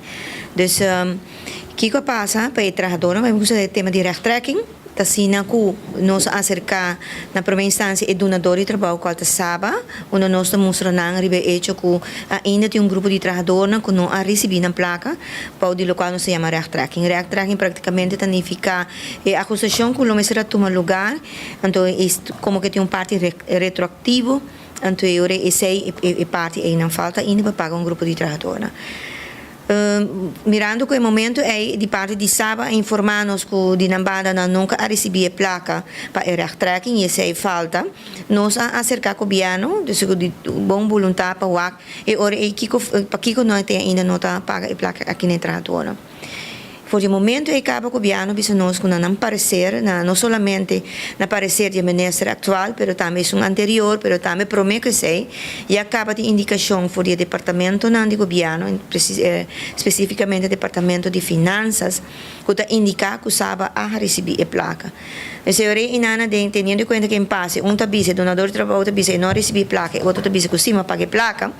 S5: Dus o que passa para o trabalhador? Vamos usar o tema de rechttrekking. Tasina ku nos acercar na primeira instância e donador de trabalho qual te sabe, onde nós demonstramos ribe hecho que ainda tem grupo de trabalhadores que não a receber na placa, para o local não se chama rechttrekking. Rechttrekking praticamente significa a acusação que o será toma lugar, então é como que tem parte retroativo, então essa é parte aí não falta ainda para pagar grupo de trabalhadores. Mirando que o momento é de parte de Saba informar-nos que de Nambada nunca a receber placa para o rechttrekking e essa é falta nós a acercar com o governo de bom vontade para o AC e ora é que não tem ainda não está paga a placa aqui na trabalhadora. Por o momento é acaba com o governo bisa nós que não parecer não somente na parecer do ministro atual, mas também um anterior, mas também promete que sei e acaba de indicação por o departamento do governo, especificamente o departamento de finanças, que indica que sabe a receber a placa. Se eu inana tendo em conta que em passe tabisa donador de trabalho tabisa não receber placa, outro tabisa que cima paga placa,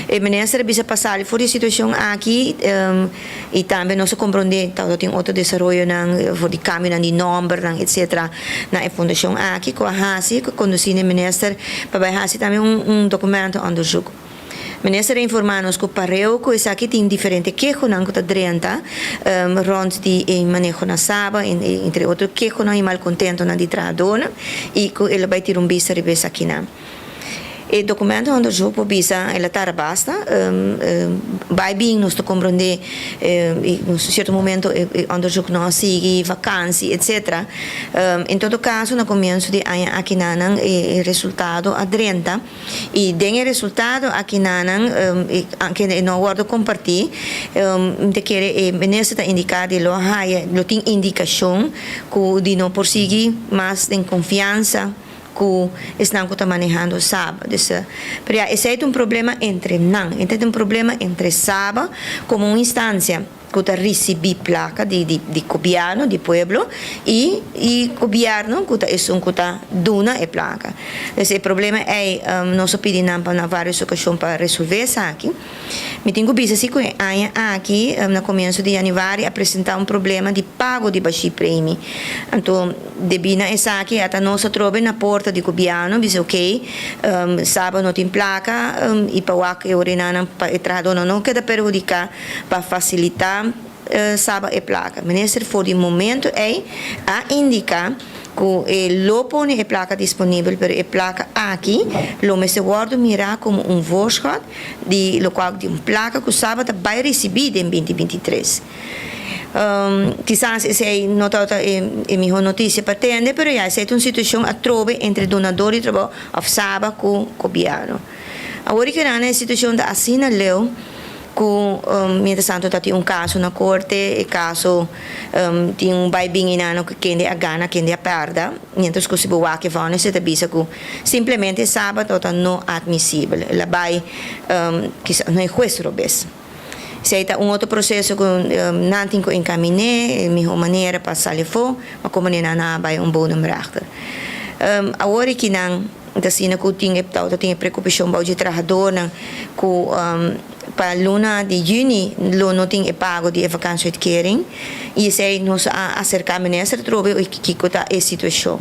S5: o ministro bisa passar por a situação aqui e também nós compreender tem outro desenvolvimento for de caminho de número etc na fundação aqui com a Hasi que conduzir o ministro para Hasi também documento onderzoek. Minister informar-nos que o pareu que isso aqui tem diferente queixos não que está drenta rond de manejo na Saba entre outros queixos não e mal contento na de trabalhador e que ele vai ter vista revés aqui não. O documento onderzoek por visa ela tá basta vai bem nós compreender em certo momento onderzoek não sigue vacância etc em todo caso no começo de ano aqui nanan o resultado a 30 e den o resultado aqui nanan que não guardo compartilhar de que ministro está indicado lo haya lo tem indicação que de não prosseguir mais em confiança que estão manejando Saba. Pero esse é problema entre nós, é problema entre Saba como uma instância que está recebendo placa de governo, de pueblo, e governo que está dando a placa. Esse problema é, nós pedimos para várias ocasiões para resolver isso aqui. Me tenho visto que aqui, no começo de janeiro, apresentar problema de pago de baixo prêmio. Então, devido a isso aqui, até nós trobamos na porta do governo, diz ok, sábado não tem placa, e para o que para o trabalhador não quer prejudicar, para facilitar sábado a placa. Mas for o momento é a indicar que lo pone a placa disponível, pero a placa aqui, lo me se guarda mirar como voorschot de lo qual de placa que o sábado vai receber em 2023. Quizás essa não é minha notícia para atender, mas essa é uma situação a trove entre donador de trabalho ou sábado com o governo. Agora que é a situação da assina leu que mientras tanto tem caso na corte, o caso tem vai bem inano que quem a gana, quem a perda, mientras que se boa que vão se avisa que simplesmente sábado não admissível, ela vai que não é juez robes. Se é outro processo que não tem que encaminhar, a minha maneira para sair fora, mas como não vai bom número achter. Agora que não assim que tinha preocupação para o trabalhador que para luna de junho não tem pago de vacância de querem e se nos acercar ministro trouxe que está a situação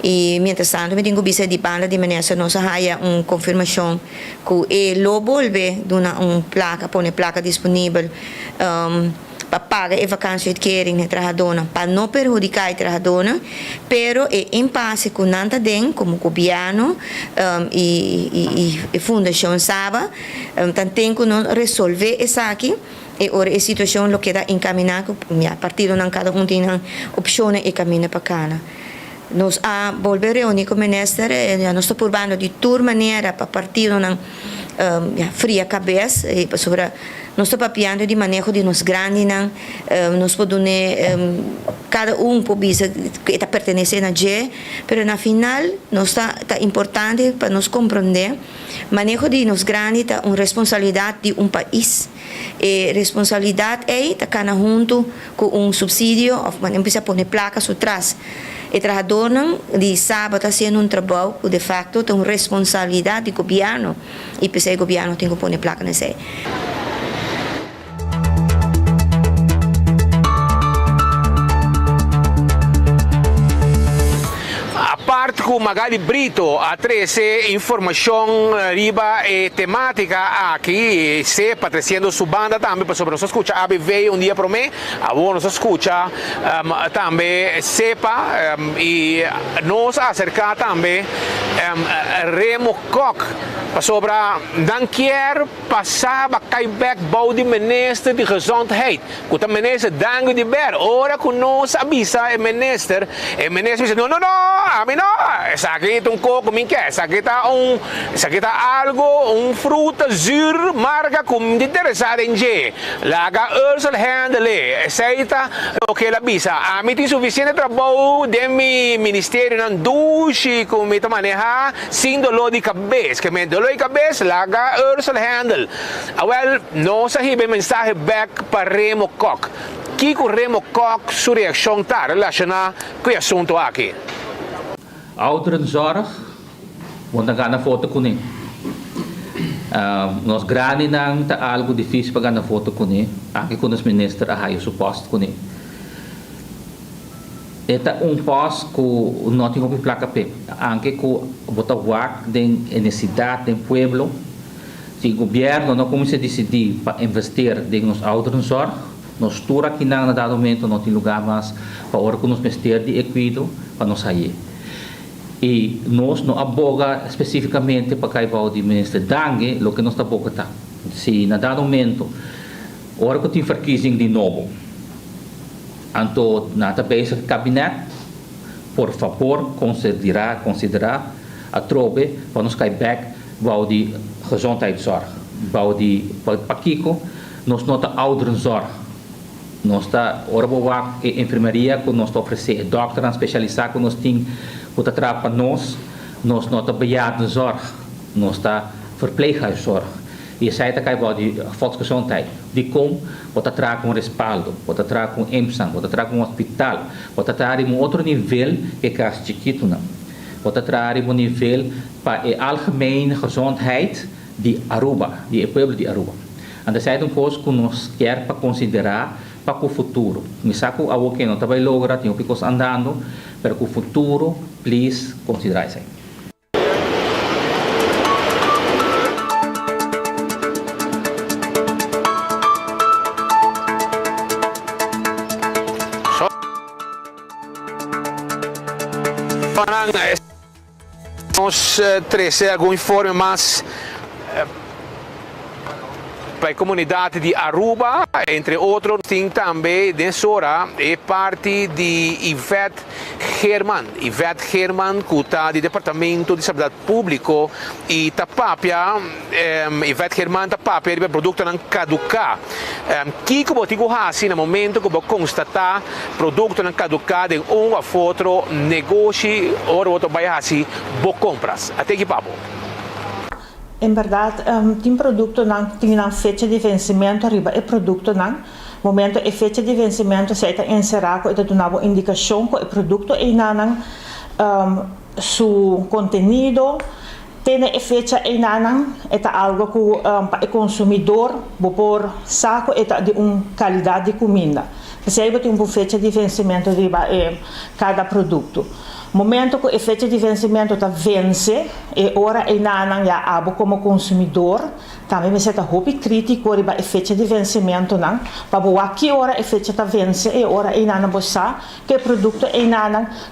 S5: e mientras tanto me tenho visto de banda de ministro nos haya confirmação que lo volve dona placa pone placa disponível para pagar a vacância de querem na trabalhadora para não prejudicar a trabalhadora, pero é impasse com nada den como governo e fundação Saba, tem que não resolver isso aqui e ora a situação lo queda encaminhada a partir de cada tem opções e caminho para cá. Nós a volver reunir com o ministro, nós estamos probando de toda maneira para partir de fria cabeça sobre nós estamos papiando de manejo de nós grandes, nós podemos cada pode dizer que está pertencendo a G, mas na final nós está importante para nós compreender manejo de nós grandes é uma responsabilidade de país e responsabilidade é estar junto com subsídio ou precisa pôr placas atrás. E trabajador de sábado está fazendo um trabalho que de facto tem uma responsabilidade do governo e por isso o governo tem que pôr placa nesse.
S21: Parte com Magali Brito a trazer informação riba e temática aqui, sepa trazendo sua banda também para sobre nossa escuta. Abe veio dia para mim, a boa nossa escuta também sepa e nos acercar também Remo Kok para sobre dan keer passava Quebec bouw de minister de gezondheid. Que o minister dango de ber, ora que nos avisa o minister diz não, a mim não. Essa aqui é um coco, essa aqui está algo, fruta zuur, marca como me interessada em G. Laga ursel handle, essa está o que ela avisa. A mim tem suficiente trabalho de mi ministério não duche como me maneja sem dolor de cabeça, que me dolor de cabeça, laga ursel handle. Well, não sabe mensagem back para Remo Kok. Que o Remo Kok sua reação está relacionada com o assunto aqui.
S6: Ouderenzorg, want dan gaan we foto kunnen. Nos grani nang ta algo difícil para ganhar foto kunnen. Aqui com os ministros a o suposto kunnen. Eta posto que não tem como placa pe. Anche com botar wak den necessidade den pueblo. Se o governo não começa a decidir para investir nos ouderenzorg, nos tura aqui na dado momento não tem lugar mais para hora que nos ministério de equido para nos sair. E nós não aboga especificamente para caibar de ministro Dangue, o que nós está abogando. Se na dado momento, hora que tem verkiezing de novo, então na tabela do gabinete, por favor, considerar a trobe para nos caibar de gezondheidszorg, de Paquico, nós não está ouderenzorg. Nós está hora de enfermaria que nós está oferecendo, doctor especializado que nós tem que trabalhar para nós não está bejaardenzorg, nós está verpleeghuiszorg. E zij está caindo de volksgezondheid, de como pode trazer com respaldo, pode trazer com EMSAM, pode trazer com hospital, pode trazer um outro nível que é chiquito não, pode trazer um nível para a algemene gezondheid de Aruba, de povo de Aruba. En zij een coisa que nós quer para considerar para o futuro. Me saco a que não está bem logrado, tem picos andando, para o futuro, please considerar isso.
S21: Nós trazer algum informe mais para a comunidade de Aruba, entre outros, tem também, nessa hora, é parte de Ivete Herman, que está do Departamento de Saúde Público e Tapapia, Ivete Herman Tapapia, é produto não caducar. Que como digo assim, no momento que vou constatar produto não caducar de a outro negócio, ou outro vai assim, vou compras. Até que papo.
S7: Em verdade, tem produto não tem uma fecha de vencimento arriba é produto não momento a fecha de vencimento se está encerrado e dá uma indicação que o produto é não su contenido tem a fecha é não é algo que para o consumidor por saco é de qualidade de comida se tem uma fecha de vencimento arriba cada produto. Momento que a fecha de vencimento está vence e ora é não já abo como consumidor também me senta hobby crítico riba a fecha de vencimento não para boa que ora a fecha está vence e ora é não bossa que o produto é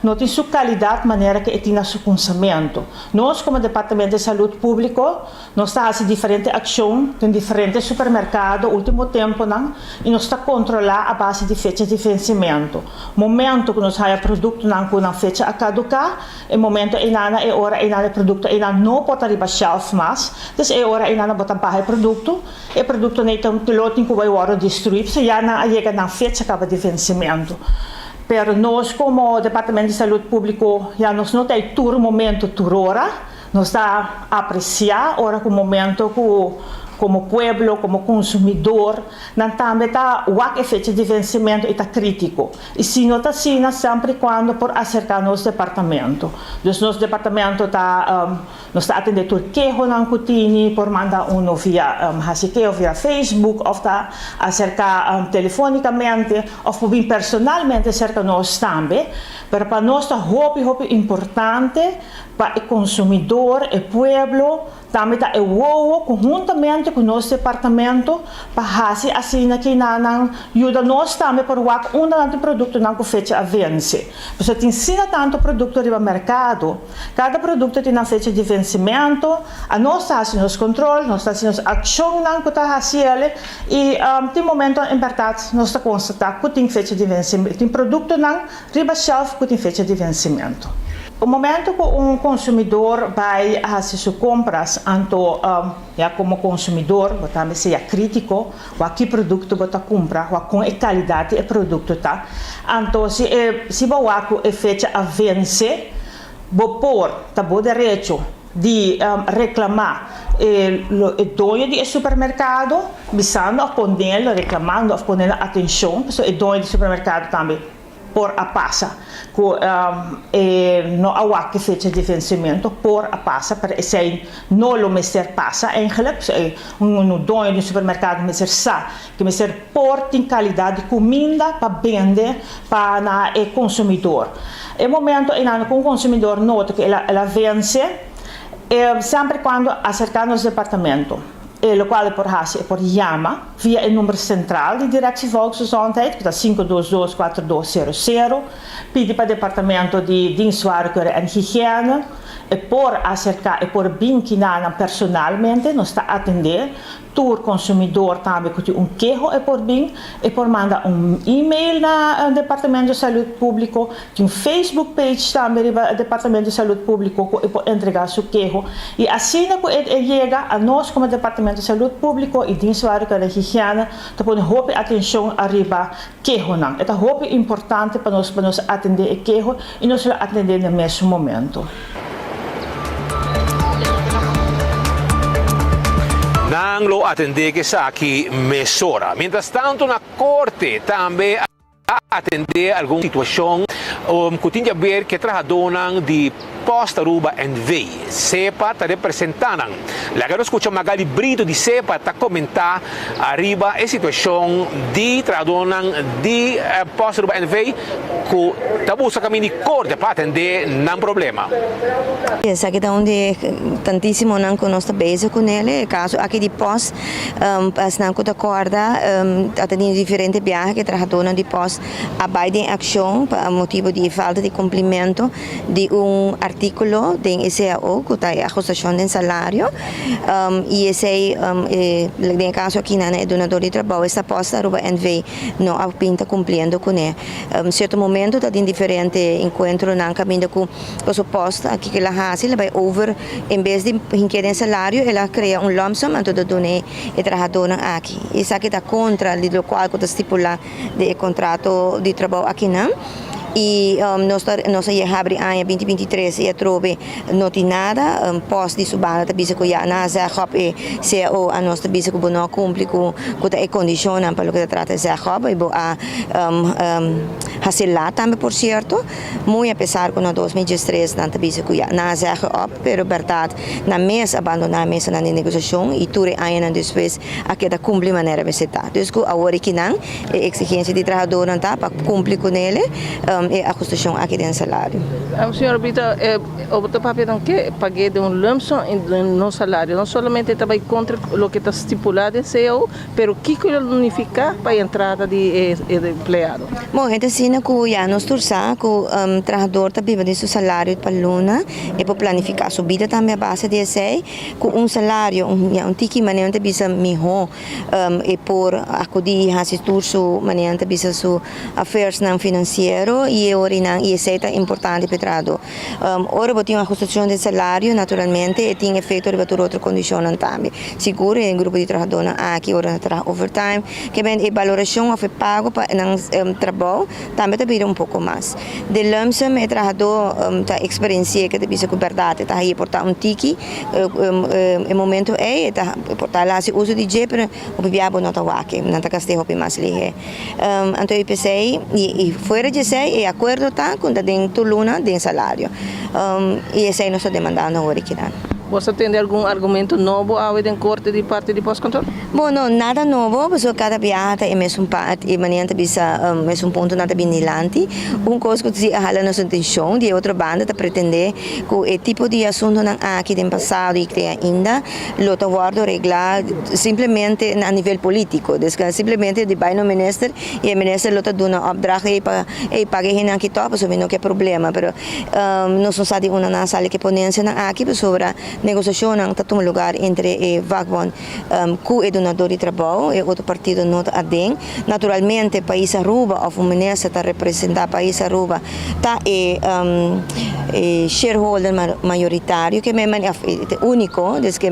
S7: não tem sua qualidade maneira que tem seu consumo. Nós como Departamento de Saúde Público nós está fazendo diferente ação em diferentes supermercados último tempo não e nós está controlar a base de fecha de vencimento. Momento que nós há produto não com a fecha a caducar, e momento é hora é produto não pode arribar shelf mais, então é hora botar para o produto não tem piloto que vai hora destruir, se já não chega na fecha acaba de vencimento. Pero nós como Departamento de Saúde Público já nós não tem tur momento tur hora, nós está apreciar hora com o momento que como pueblo, como consumidor, nós também está o fecha de vencimento está crítico. E se não está assim, sempre quando por acercar nosso departamento. Então, nosso departamento está atendendo todo queijo na Cutini, por mandar via via Facebook, ou está acercar telefonicamente, ou por vir personalmente acerca nós também. Para nós está muito importante para o consumidor, o pueblo, também está conjuntamente com o nosso departamento para fazer assim que ajuda nós também para o produto não fecha a vencer. Porque tem ensina tanto produto no mercado, cada produto tem uma fecha de vencimento, a nós está fazendo os controles, nós está fazendo ação que está fazendo e tem momento em verdade nós está constatando que tem fecha de vencimento, tem produto não riba shelf que tem fecha de vencimento. O momento que consumidor vai fazer suas compras, então, como consumidor, também seja crítico, que produto você compra, com a qualidade do produto tá. Então, se você fecha a vencer, você pode ter direito de reclamar o dono do supermercado, visando a ponerlo, reclamando, a poner atenção, porque o dono do supermercado também por a passa, não há que fecha de vencimento por a passa, para se não o mestre passa, eigenlijk, dono do supermercado mestre sabe que mestre porta em qualidade de comida para vender para o consumidor. É momento em que o consumidor nota que ela vence, sempre quando acercar nos departamento. O qual por hace por chama via o número central de direção de volksgezondheid, que é 522-4200, pede para o departamento de dienstwaardigheid en higiëne, e por acercar e por vincular personalmente, nós está atender o consumidor também que tem queijo e por bem e por mandar e-mail no Departamento de Saúde Pública, tem Facebook page também do Departamento de Saúde Pública e por entregar seu queijo e assim que ele chega a nós como Departamento de Saúde Pública e dienstwaardigheid en higiëne, então põe hope atenção arriba queijo não, é hope importante para nós atender o queijo e nós atender no mesmo momento.
S21: Não lo atender que está aqui mesora. Mientras tanto, na corte também a atender alguma situação que tem a ver que trabalham de post-Aruba NV. SEPA está representando. Agora escuta Magali Brito de SEPA está comentar arriba a situação de trabalham de post-Aruba NV que está buscando caminho de corte para atender não problema.
S5: Essa aqui é onde tantíssimo não que nós estamos base com ele, caso aqui de pós, as não que da corda atendendo diferentes viagens que trabalham de pós abiding action para motivo de falta de cumprimento de artículo de SAO, que está a ajustação de salário, e esse, no caso aqui na donador de trabalho, esta posta Aruba NV não está cumprindo com ele. Certo momento está em diferente encontro na caminho com o posto aqui que ela faz, ela vai over, em vez de inquietar salário, ela cria lump sum anto de donar e trabalhador aqui. Isso aqui está contra o qual está estipulado de contrato de trabalho aqui não. E nós abrimos em 2023 e trobe não tem nada pós de subada tabisa que já na Zerhop e se a nós tabisa que não cumpre com a condição para o que trata Zerhop e a fazer lá também por certo muito apesar que no 2023 não tabisa que já na Zerhop pero verdade na mês abandonar a mesa na negociação e tudo ainda depois aqui da cumprir maneira vegetal. Então agora que não exigência de trabalhador não tá para cumprir com ele e a ajustação aqui dentro do salário.
S1: O senhor Bita, o papel não quer pagar de lump sum no salário, não somente trabalha contra o que está estipulado em CEO, mas que unificar para a entrada de empregado.
S5: Bom, então assim que já nós torçamos que o trabalhador está vivendo de seu salário para luna e para planificar sua vida também a base de esse, com salário, tiki maneira de bisa melhor e por acudir a assistir sua maneira de bisa sua affairs não financeiro e ora e seta importante petrado. Ora botinho ajustação de salário naturalmente e tem efeito de outra condição também. Seguro em grupo de trabalhadores aqui ora tra overtime que bem e valoração of pago para trabalho também tá pouco mais. De lump sum é trabalhador tá experiência que deve ser verdade tá aí portar tiki em momento é tá portar lá se uso de je para o biabo não tá wake não tá castigo para mais lihe então eu pensei e fora de sei e acordo tá com dentro luna de salário e esse não está demandando agora que dá.
S1: Você tem algum argumento novo ao em corte de parte de pós-controle?
S5: Bom, não, nada novo, porque cada viagem é mesmo parte e maneira bisa mesmo ponto nada binilante. Coisa que se hala nossa intenção de outra banda tá pretender que o tipo de assunto não aqui no passado e que ainda lo tá guardo reglar simplesmente a nível político, desde simplesmente de vai no minister e o minister lo tá dando opdracht e paga hin aqui top, so não que é problema, pero não são só de uma na sala que ponência na aqui sobre negociação não está tomando lugar entre Vagbon com o donador de trabalho e outro partido não está adem. Naturalmente, o país Aruba, ou o ministro está representando o país Aruba, está shareholder majoritário, que é único, desde que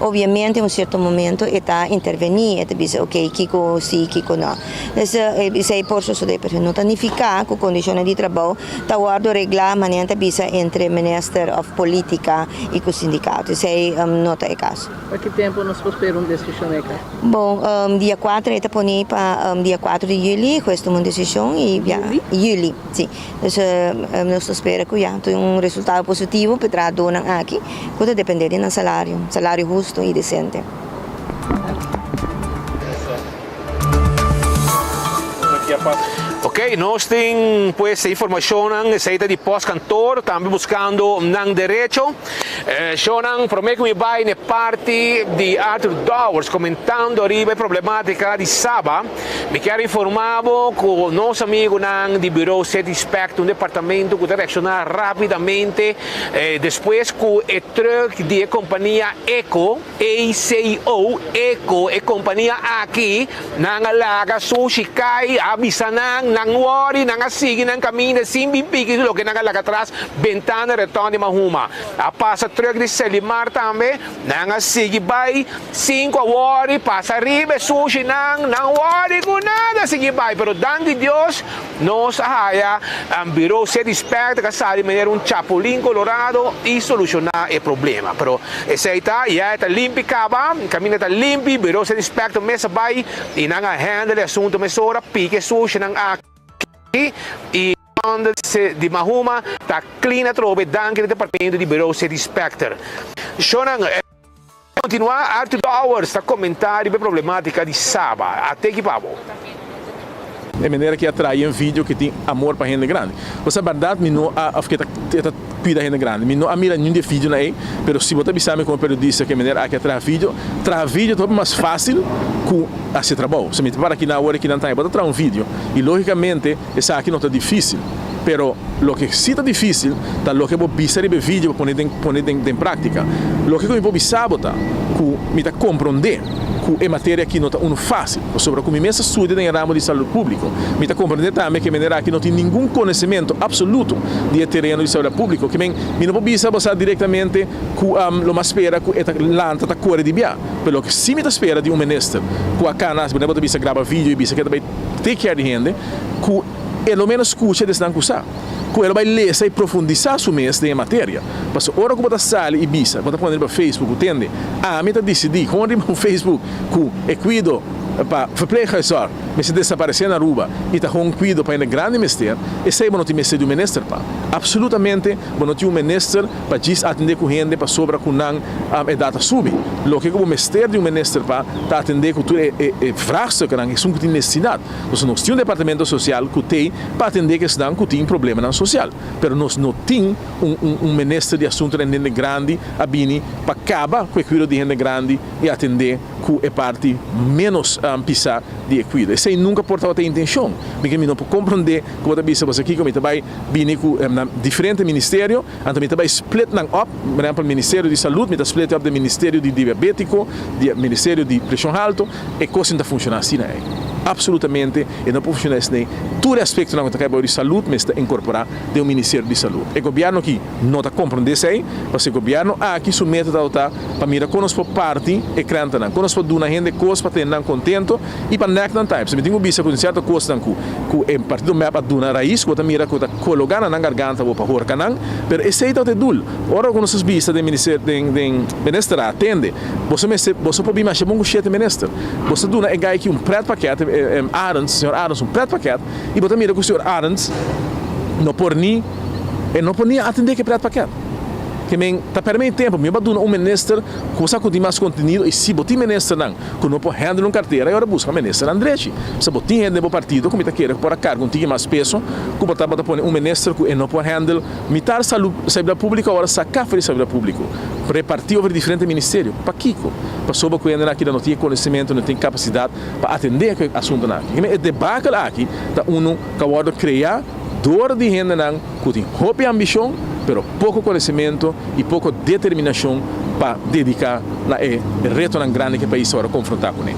S5: obviamente, em um certo momento, está intervenir, está dizendo, ok, Kiko sim, Kiko não. Isso é por isso de não planificar com condições de trabalho, está guardando reglar a maneira entre o Minister of Política e o sindicato. Isso é nota é caso.
S1: Para que tempo nós podemos uma decisão?
S5: Bom, dia 4 está poni para dia 4 de julho, questa é uma decisão e julho, sim. Então, nós esperamos que já tenha um resultado positivo para a dona aqui, que depende do salário justo e decente.
S21: Ok, nós temos pues informação saída de pós-cantor, também buscando não direito. Shonan prometo que vai na parte de Arthur Dowers comentando arriba a problemática de Saba. Me quero informar que o nosso amigo de Bureau Satisfact, departamento que reaccionar rapidamente depois que o truck de companhia Eco, ACO, Eco, é companhia aqui, na laga sushi cai, avisa nang worry, nang asigi, nang caminho, sim, bimpiki, lo que nang laga atrás, ventana, retorno de Mahuma. A passa truck de Selimar também, nang asigi, vai, 5 worry, passa arriba, sushi, nang worry com nada, sige, vai, pero dan de Deus, nos haya, Bureau Satisfact, que sabe, maneira chapulín colorado e solucionar o problema. Pero esse aí tá, já está limpo, caba, caminho está limpo, Bureau Satisfact, mesa vai, e nang handle, assunto, mesora, pique, sushi, nang aqui, e de Mahuma está clean a trove danke do departamento de Bureau Satisfactor. Shonan continuar Arthur Dowers está comentário sobre a problemática de Saba. Até que pavo.
S9: É maneira que atrai um vídeo que tem amor para gente grande. Você verdade me não a que cuida gente grande. Me não a mira nenhum de vídeo na aí, pero se você bisame como periodista que maneira que atrai vídeo é mais fácil com esse trabalho. Se me para aqui na hora que não tem, pode trazer um vídeo e logicamente essa aqui não está difícil. Pero lo que sí está difícil, está lo que vos visar el vídeo para poner en práctica. Lo que vos visar, que me está compreender que é matéria que não está fácil. Sobre como me estuda em ramo de saúde pública, me está compreender também que maneira que não tem nenhum conhecimento absoluto de terreno de saúde pública, que me não pode visar diretamente que lo mais espera que esta lanta está corre de bia. Pelo que sim me espera de ministro, que a canas, não pode visar gravar vídeo e visar que vai ter que de gente, que pelo menos escuta desse não usar. Que ele vai ler e profundizar sua mente em matéria. Mas hora que você sai e visa, você pode ir para Facebook, entende? Me está decidindo, quando ir para o Facebook, que é cuido para verpleeghuisar, mas se desaparecer na rua e está com cuido para um grande ministério, e sei que não tem ministério do ministro para. Absolutamente, não tem ministro para atender com gente para sobre que não é data sube. Lo que o ministério do ministro para atender com tudo é fracção que não é tem necessidade. Nós não temos departamento social que tem para atender que estão que tem problema na social. Pero nós não temos ministro de assuntos de gente grande a bini para acabar com o cuidado de gente grande e atender que é parte menos pisar de cuidado. Isso aí nunca portava ter intenção. Porque não pode compreender que você bisa você aqui como vai vir com diferente ministério, então me vai split nang up, por exemplo, o Ministério de Saúde, me split up do Ministério de Diabético, do Ministério de Pressão Alta, e coisa não funciona assim aí. absolutamente e não profissionais nem todo aspecto na que de saúde mas está incorporar do Ministério de Saúde. O governo que não está compreendendo isso aí, porque o governo aqui submete para mirar com nós por parte e cranta não, com nós por dar gente coisa para ter contento e para neck não time. Se me tenho visto com certa coisa não que o partido me para dar raiz, que mira que colocar na garganta ou para horcar não, mas esse aí está duro. Ora com nossas vistas do Ministério de Ministério atende, você pode mais bom que o ministro. Você dá um aqui preto paquete, senhor Arons, preto paquete, e você mira que o senhor Arons não pode nem atender que preto paquete. Que está perdendo tempo, me vai um ministro começar com mais conteúdo e se botar ministro não, que não pode handle uma carteira, agora busca ministro Andretti. Se botar gente do partido, como está querendo por a cargo, um tique mais peso, que botar para um ministro que não pode handle, mitar saúde pública, agora sacar de saúde pública, repartir over diferentes ministérios, para Kiko, para soube que ainda aqui não tem conhecimento, não tem capacidade para atender aquele assunto aqui. O debacle aqui, está que agora criar dor de gente não, que tem roupa e ambição, pero pouco conhecimento e pouca determinação para dedicar a reto grande que o país agora confrontar com ele.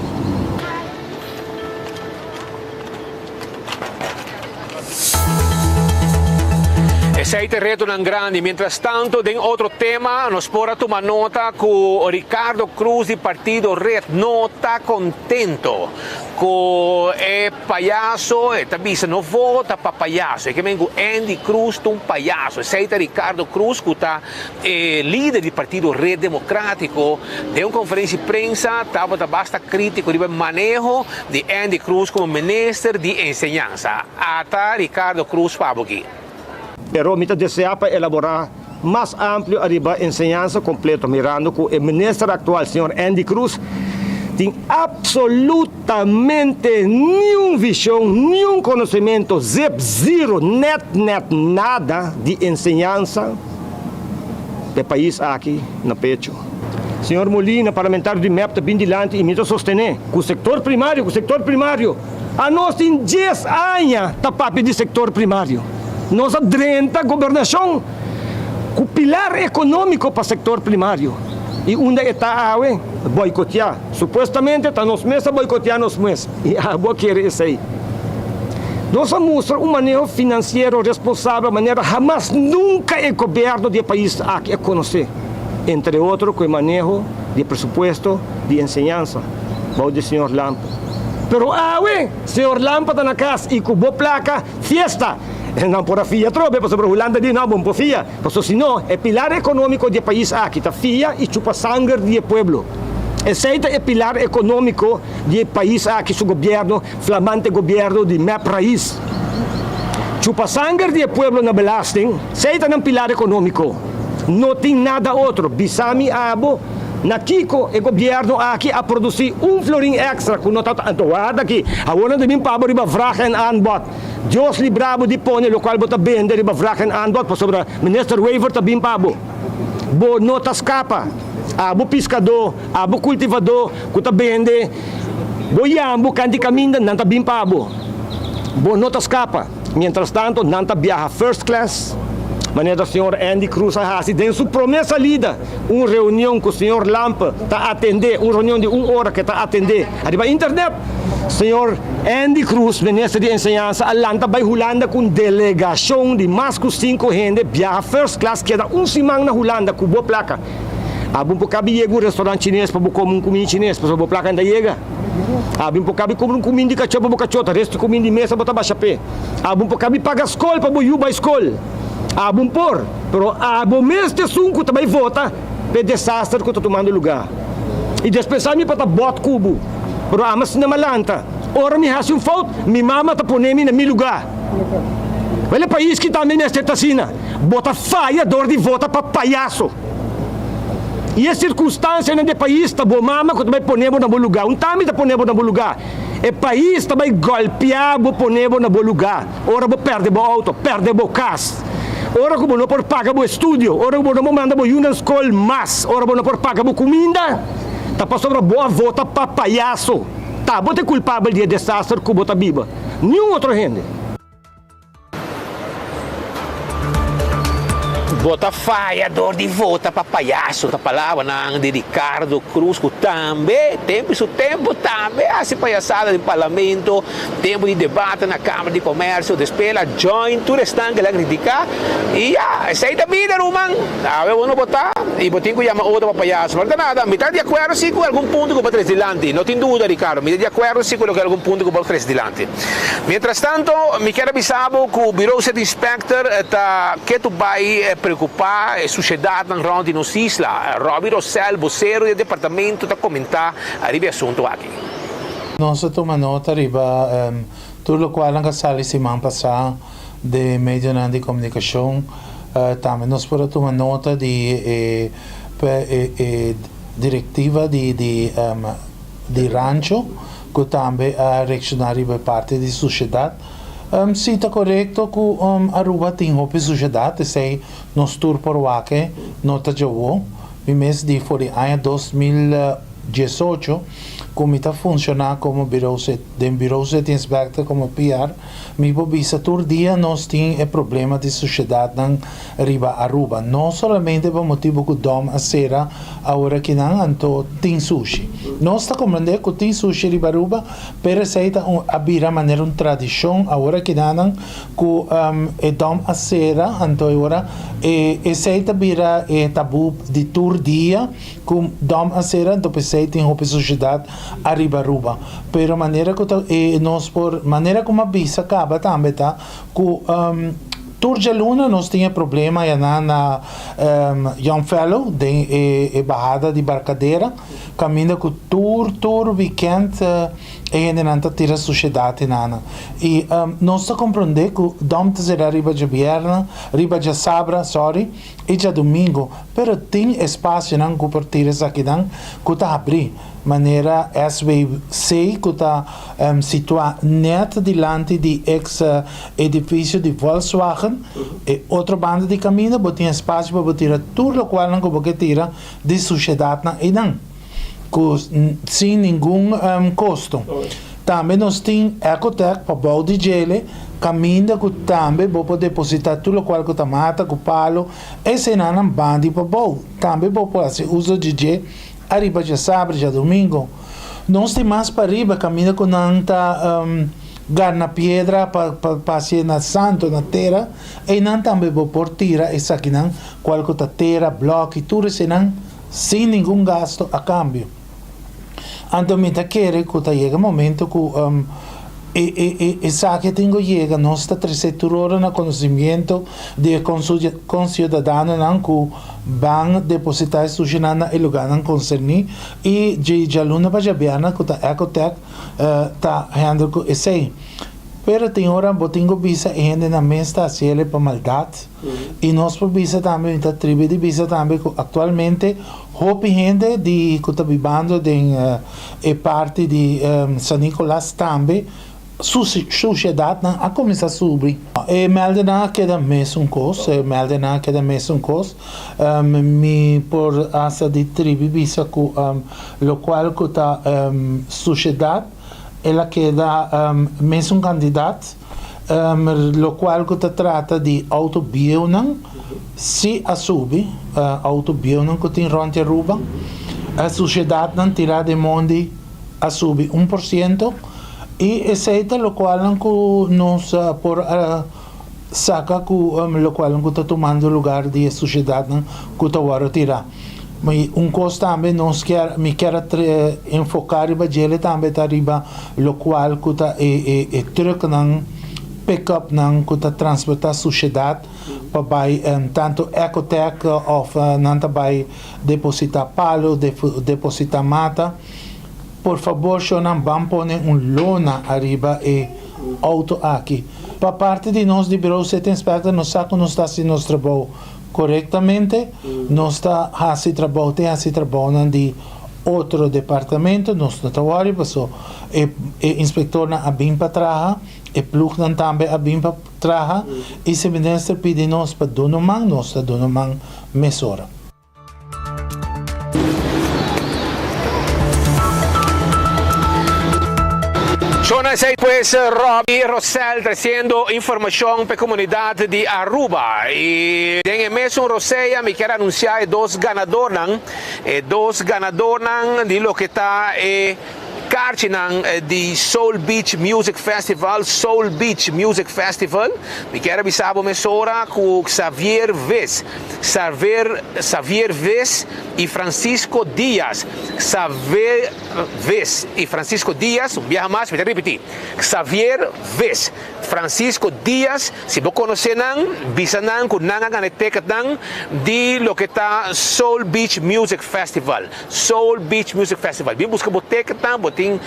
S10: Esse é o reto grande. Mientras tanto, tem outro tema, nos pode tomar nota que o Ricardo Cruz do Partido Red não está contento com o palhaço, e também não vota para palhaço, é que o Andy Cruz é um palhaço. Esse é Ricardo Cruz, que está líder do Partido Red Democrático, de uma conferência de prensa, estava bastante crítico do manejo de Andy Cruz como ministro de enseñanza. Até Ricardo Cruz para aqui.
S11: Pero mita desea para elaborar mais amplo arriba enseñanza completa, mirando que o ministro atual, senhor Andy Cruz, tem absolutamente nenhuma visão, nenhum conhecimento, zero, net, nada de enseñanza do país aqui no pecho. Senhor Molina, parlamentar de MEP, também dilante e me sostener que o setor primário, a nós tem 10 anos de papel de setor primário. Nós adrenta a governação com o pilar econômico para o setor primário. E onde está a boicotear. Supostamente está nos meses a boicotear nos meses. E a boa quer isso aí. Nós mostramos um manejo financeiro responsável, maneira jamais nunca o governo do país aqui conhecer. Entre outros, com o manejo de presupuesto de enseñanza. Vou de senhor Lampa. Pero senhor Lampa está na casa e com boa placa, fiesta. Não por a FIA trobe, porque a Holanda diz não, bom por FIA. Porque senão, o pilar econômico do país aqui está FIA e chupa sangue do povo. Esse é o pilar econômico do país aqui, o governo, flamante governo de MEP Raiz. Chupa sangue do povo na belasting, esse é o pilar econômico. Não tem nada outro. Bisami abo, na Kiko, o governo aqui a produzir florim extra, com nota antoada aqui. Agora de mim para riba vragen aanbod. Deus librabo de pone, local bota bende riba vragen aanbod, para sobre minister waiver também pabo. Bo notas capa, abo pescador, abo cultivador, kuta bende. Bo yambo canti caminda, nanta bim pabo. Bo notas capa. Mientras tanto, nanta viaja first class. Maneira do senhor Andy Cruz Ahasi, tem sua promessa lida, uma reunião com o senhor Lampa está a atender, uma reunião de 1 hora que está a atender. Arriba internet, senhor Andy Cruz, ministro de enseñanza, alanta vai Holanda com delegação de mais que 5 gente, viaja first class, queda semana na Holanda com boa placa. Abum po kabi chega um restaurante chinês para comer um comida chinês, para boa placa ainda chega. Abum po kabi comer um comida de cachorro para cachorro, resto comida de mesa para baixa pé. Abum po kabi paga escola para boiu ba escola. Abum por, pero abum este sunco também vota pe desastre que está tomando lugar. E despensar-me para bot cubo, pero amas na malanta. Ora me hace um falta, mi mama tá ponendo na mi lugar. Olha país que também nesta tacina, bota falha dor de vota para palhaço. E a circunstância nesse país tá bom mama que também ponemos na bom lugar. Também tá ponemos na bom lugar. O país também golpear, vou ponemos na bom lugar. Ora vou perder o auto, perder o casa. Ora como não por pagar o estúdio, ora como não manda o na escola mais, ora como não por pagar a comida, tá passando boa volta para palhaço. Tá, você é culpável de desastre que você viva. Nenhum outro gente.
S10: Bota falhador de volta para palhaço, da palavra de Ricardo Cruz, que também, tempo também, assim palhaçada de parlamento, tempo de debate na Câmara de Comércio, despela, join, tudo está que ela critica, e essa aí da vida, Roman, eu vou botar, e vou ter que chamar outro para palhaço, não nada, me está de acordo sim com algum ponto que eu vou trazer dilante, não tem dúvida, Ricardo, me está de acordo sim com algum ponto que eu vou trazer dilante. Mientras tanto, me quero avisar que o Bureau City Inspector está que tu vai preocupar a sociedade na ronda de nos isla. Robbie Rossell, vocero do departamento, está comentar arriba o assunto aqui.
S8: Nós tomamos nota arriba tudo o qual nós sali semana passada de meio de comunicação. Também nós podemos tomar nota de diretiva de rancho, que também é reaccionário por parte da sociedade. Se está correto que Aruba tem uma sociedade, se nós turnos por aqui, nota de o mês de ano 2018, como está funcionando como Bureau de Inspector, como PR, me bobisa todo dia nós temos problema de sociedade na riba Aruba. Não somente por motivo que dom a sera agora que não anto tem sushi. Nós está compreendendo que tem sushi riba Aruba, pero aceita a bira maneira uma tradição agora que não que dom a sera anto agora aceita bira tabu de todo dia com dom a sera anto pensei tem uma sociedade arriba Aruba, pero maneira que nós por maneira como a bisa acaba também tá que Turja Luna nós tinha problema na Young Fellow de barrada de barcadeira caminha com tur weekend e não tira sociedade nana e nós está compreender que dom será riba de viernes riba de sábado e de domingo pero tem espaço não que por tirar aqui não que tá abrir maneira SVC que está situado net diante de ex edifício de Volkswagen e outra banda de caminho botem espaço para tirar tudo o qual não que tira de sociedade e não sem nenhum custo. Também nós temos Ecotec para o de gelo, caminho que também vou depositar tudo o qual que está mata, com palo, e se não bande para o também vou fazer uso de gelo, arriba de sábado, de domingo. Nós temos mais para arriba, caminho que não está garna pedra para passear na santo, na terra, e não também vou por tira, essa aqui não, qual que está terra, bloco e tudo, se não, sem nenhum gasto a câmbio. Então, me quer que chega um momento que essa que tenho chega, nós está 300 horas no conhecimento de concidadano não que vão depositar sujo na lugar não concerni e de aluna para jabiana que tá Ecotec tá handle com esse. Pero tem hora botingo bisa e gente na mesa está cielo para maldade e nós por bisa também está tribo de bisa também atualmente hope gente de que está vivendo de parte de San Nicolás também sociedade não a começar a subir e meldena que da mesmo cost me por asa de tribo bisa que lo qual que está sociedade ela queda mesmo candidato, lo qual que trata de autobionan, se a sube, autobionan que tem ronte Aruba, a sociedade não tira de monde a sube 1%, e aceita lo qual que nos por saca que lo qual que está tomando lugar de sociedade que está agora tirar. Mas coisa também nós me quer enfocar riba gele também tá riba lo qual que tá truck não pick-up não que tá transportar sociedade para vai tanto Ecotec ou não tá vai depositar palo depositar mata por favor só não vamos pôr lona arriba e auto aqui para parte de nós de Bureau de Inspector nós saco nós está se nosso trabalho corretamente, nós está assim trabalhando de outro departamento, nós não trabalhamos, passou inspector na bem para trás, e plug não também a bem para trás, e se ministro pede nós para donoman, nós está donoman mesora.
S10: Zona 6 pues Robbie Rosel trayendo información para la comunidad de Aruba. Y en el mes de Rosella me quiero anunciar dos ganadores de lo que está Karchinang di Soul Beach Music Festival, Mi quero avisar a mesora com Xavier Vez e Francisco Dias. Xavier Vez e Francisco Dias, viaja mais, vou repetir. Xavier Vez, Francisco Dias, se você conhecer bisanang com nanga ganetekat de lo que está Soul Beach Music Festival. Bim busca boteca tem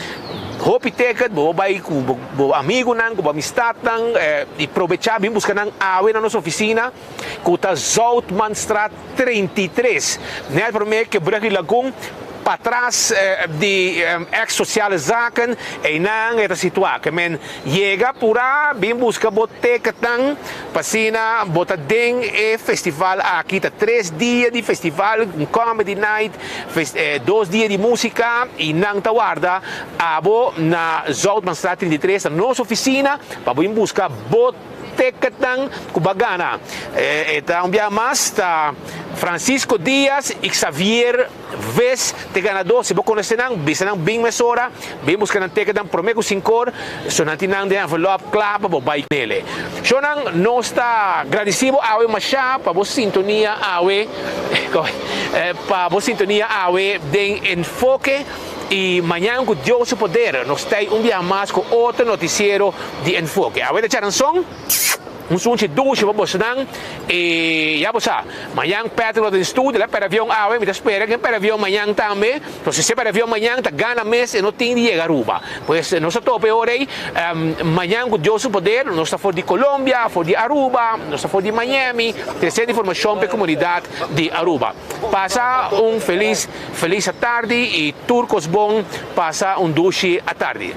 S10: hopi ticket, bo vai com amigo nang, com amistad nang, e aproveitar bem buscar nang awe na nossa oficina, com a Zoutmanstraat 33. Né, para mim que Brugge Lagoon para trás de ex-sociale zaken e nang esta situatie. Men chega pura, bem busca boteca tang, pasina, bota ding e festival aqui, 3 dias de festival, comedy night, 2 dias de música e nang tawarda, abo na Zoutmanstraat 33, na nossa oficina, para bem buscar boteca tang kubagana. Então, mais tá Francisco Dias e Xavier Vez de ganador. Se você conhece bisa bem mesora, bem buscando teca dan promeco 5 sonante nang de envelope clapa bo vai nele. Sonang não está agradecido awe masha para você sintonia awe para você sintonia awe de enfoque. E amanhã com Deus o poder, nós temos dia mais com outro noticiero de enfoque. A ver, charanção? Sunche duche para você e já você amanhã Pedro do estúdio lá para avião awe me espera que para avião amanhã também então se para avião amanhã tá gana mês e não tem de chegar Aruba pois nós tope aí amanhã com Deus o poder nós está fora de Colômbia fora de Aruba nós está fora de Miami trazendo informação para a comunidade de Aruba passa feliz tarde e turcos bom passa duche à tarde.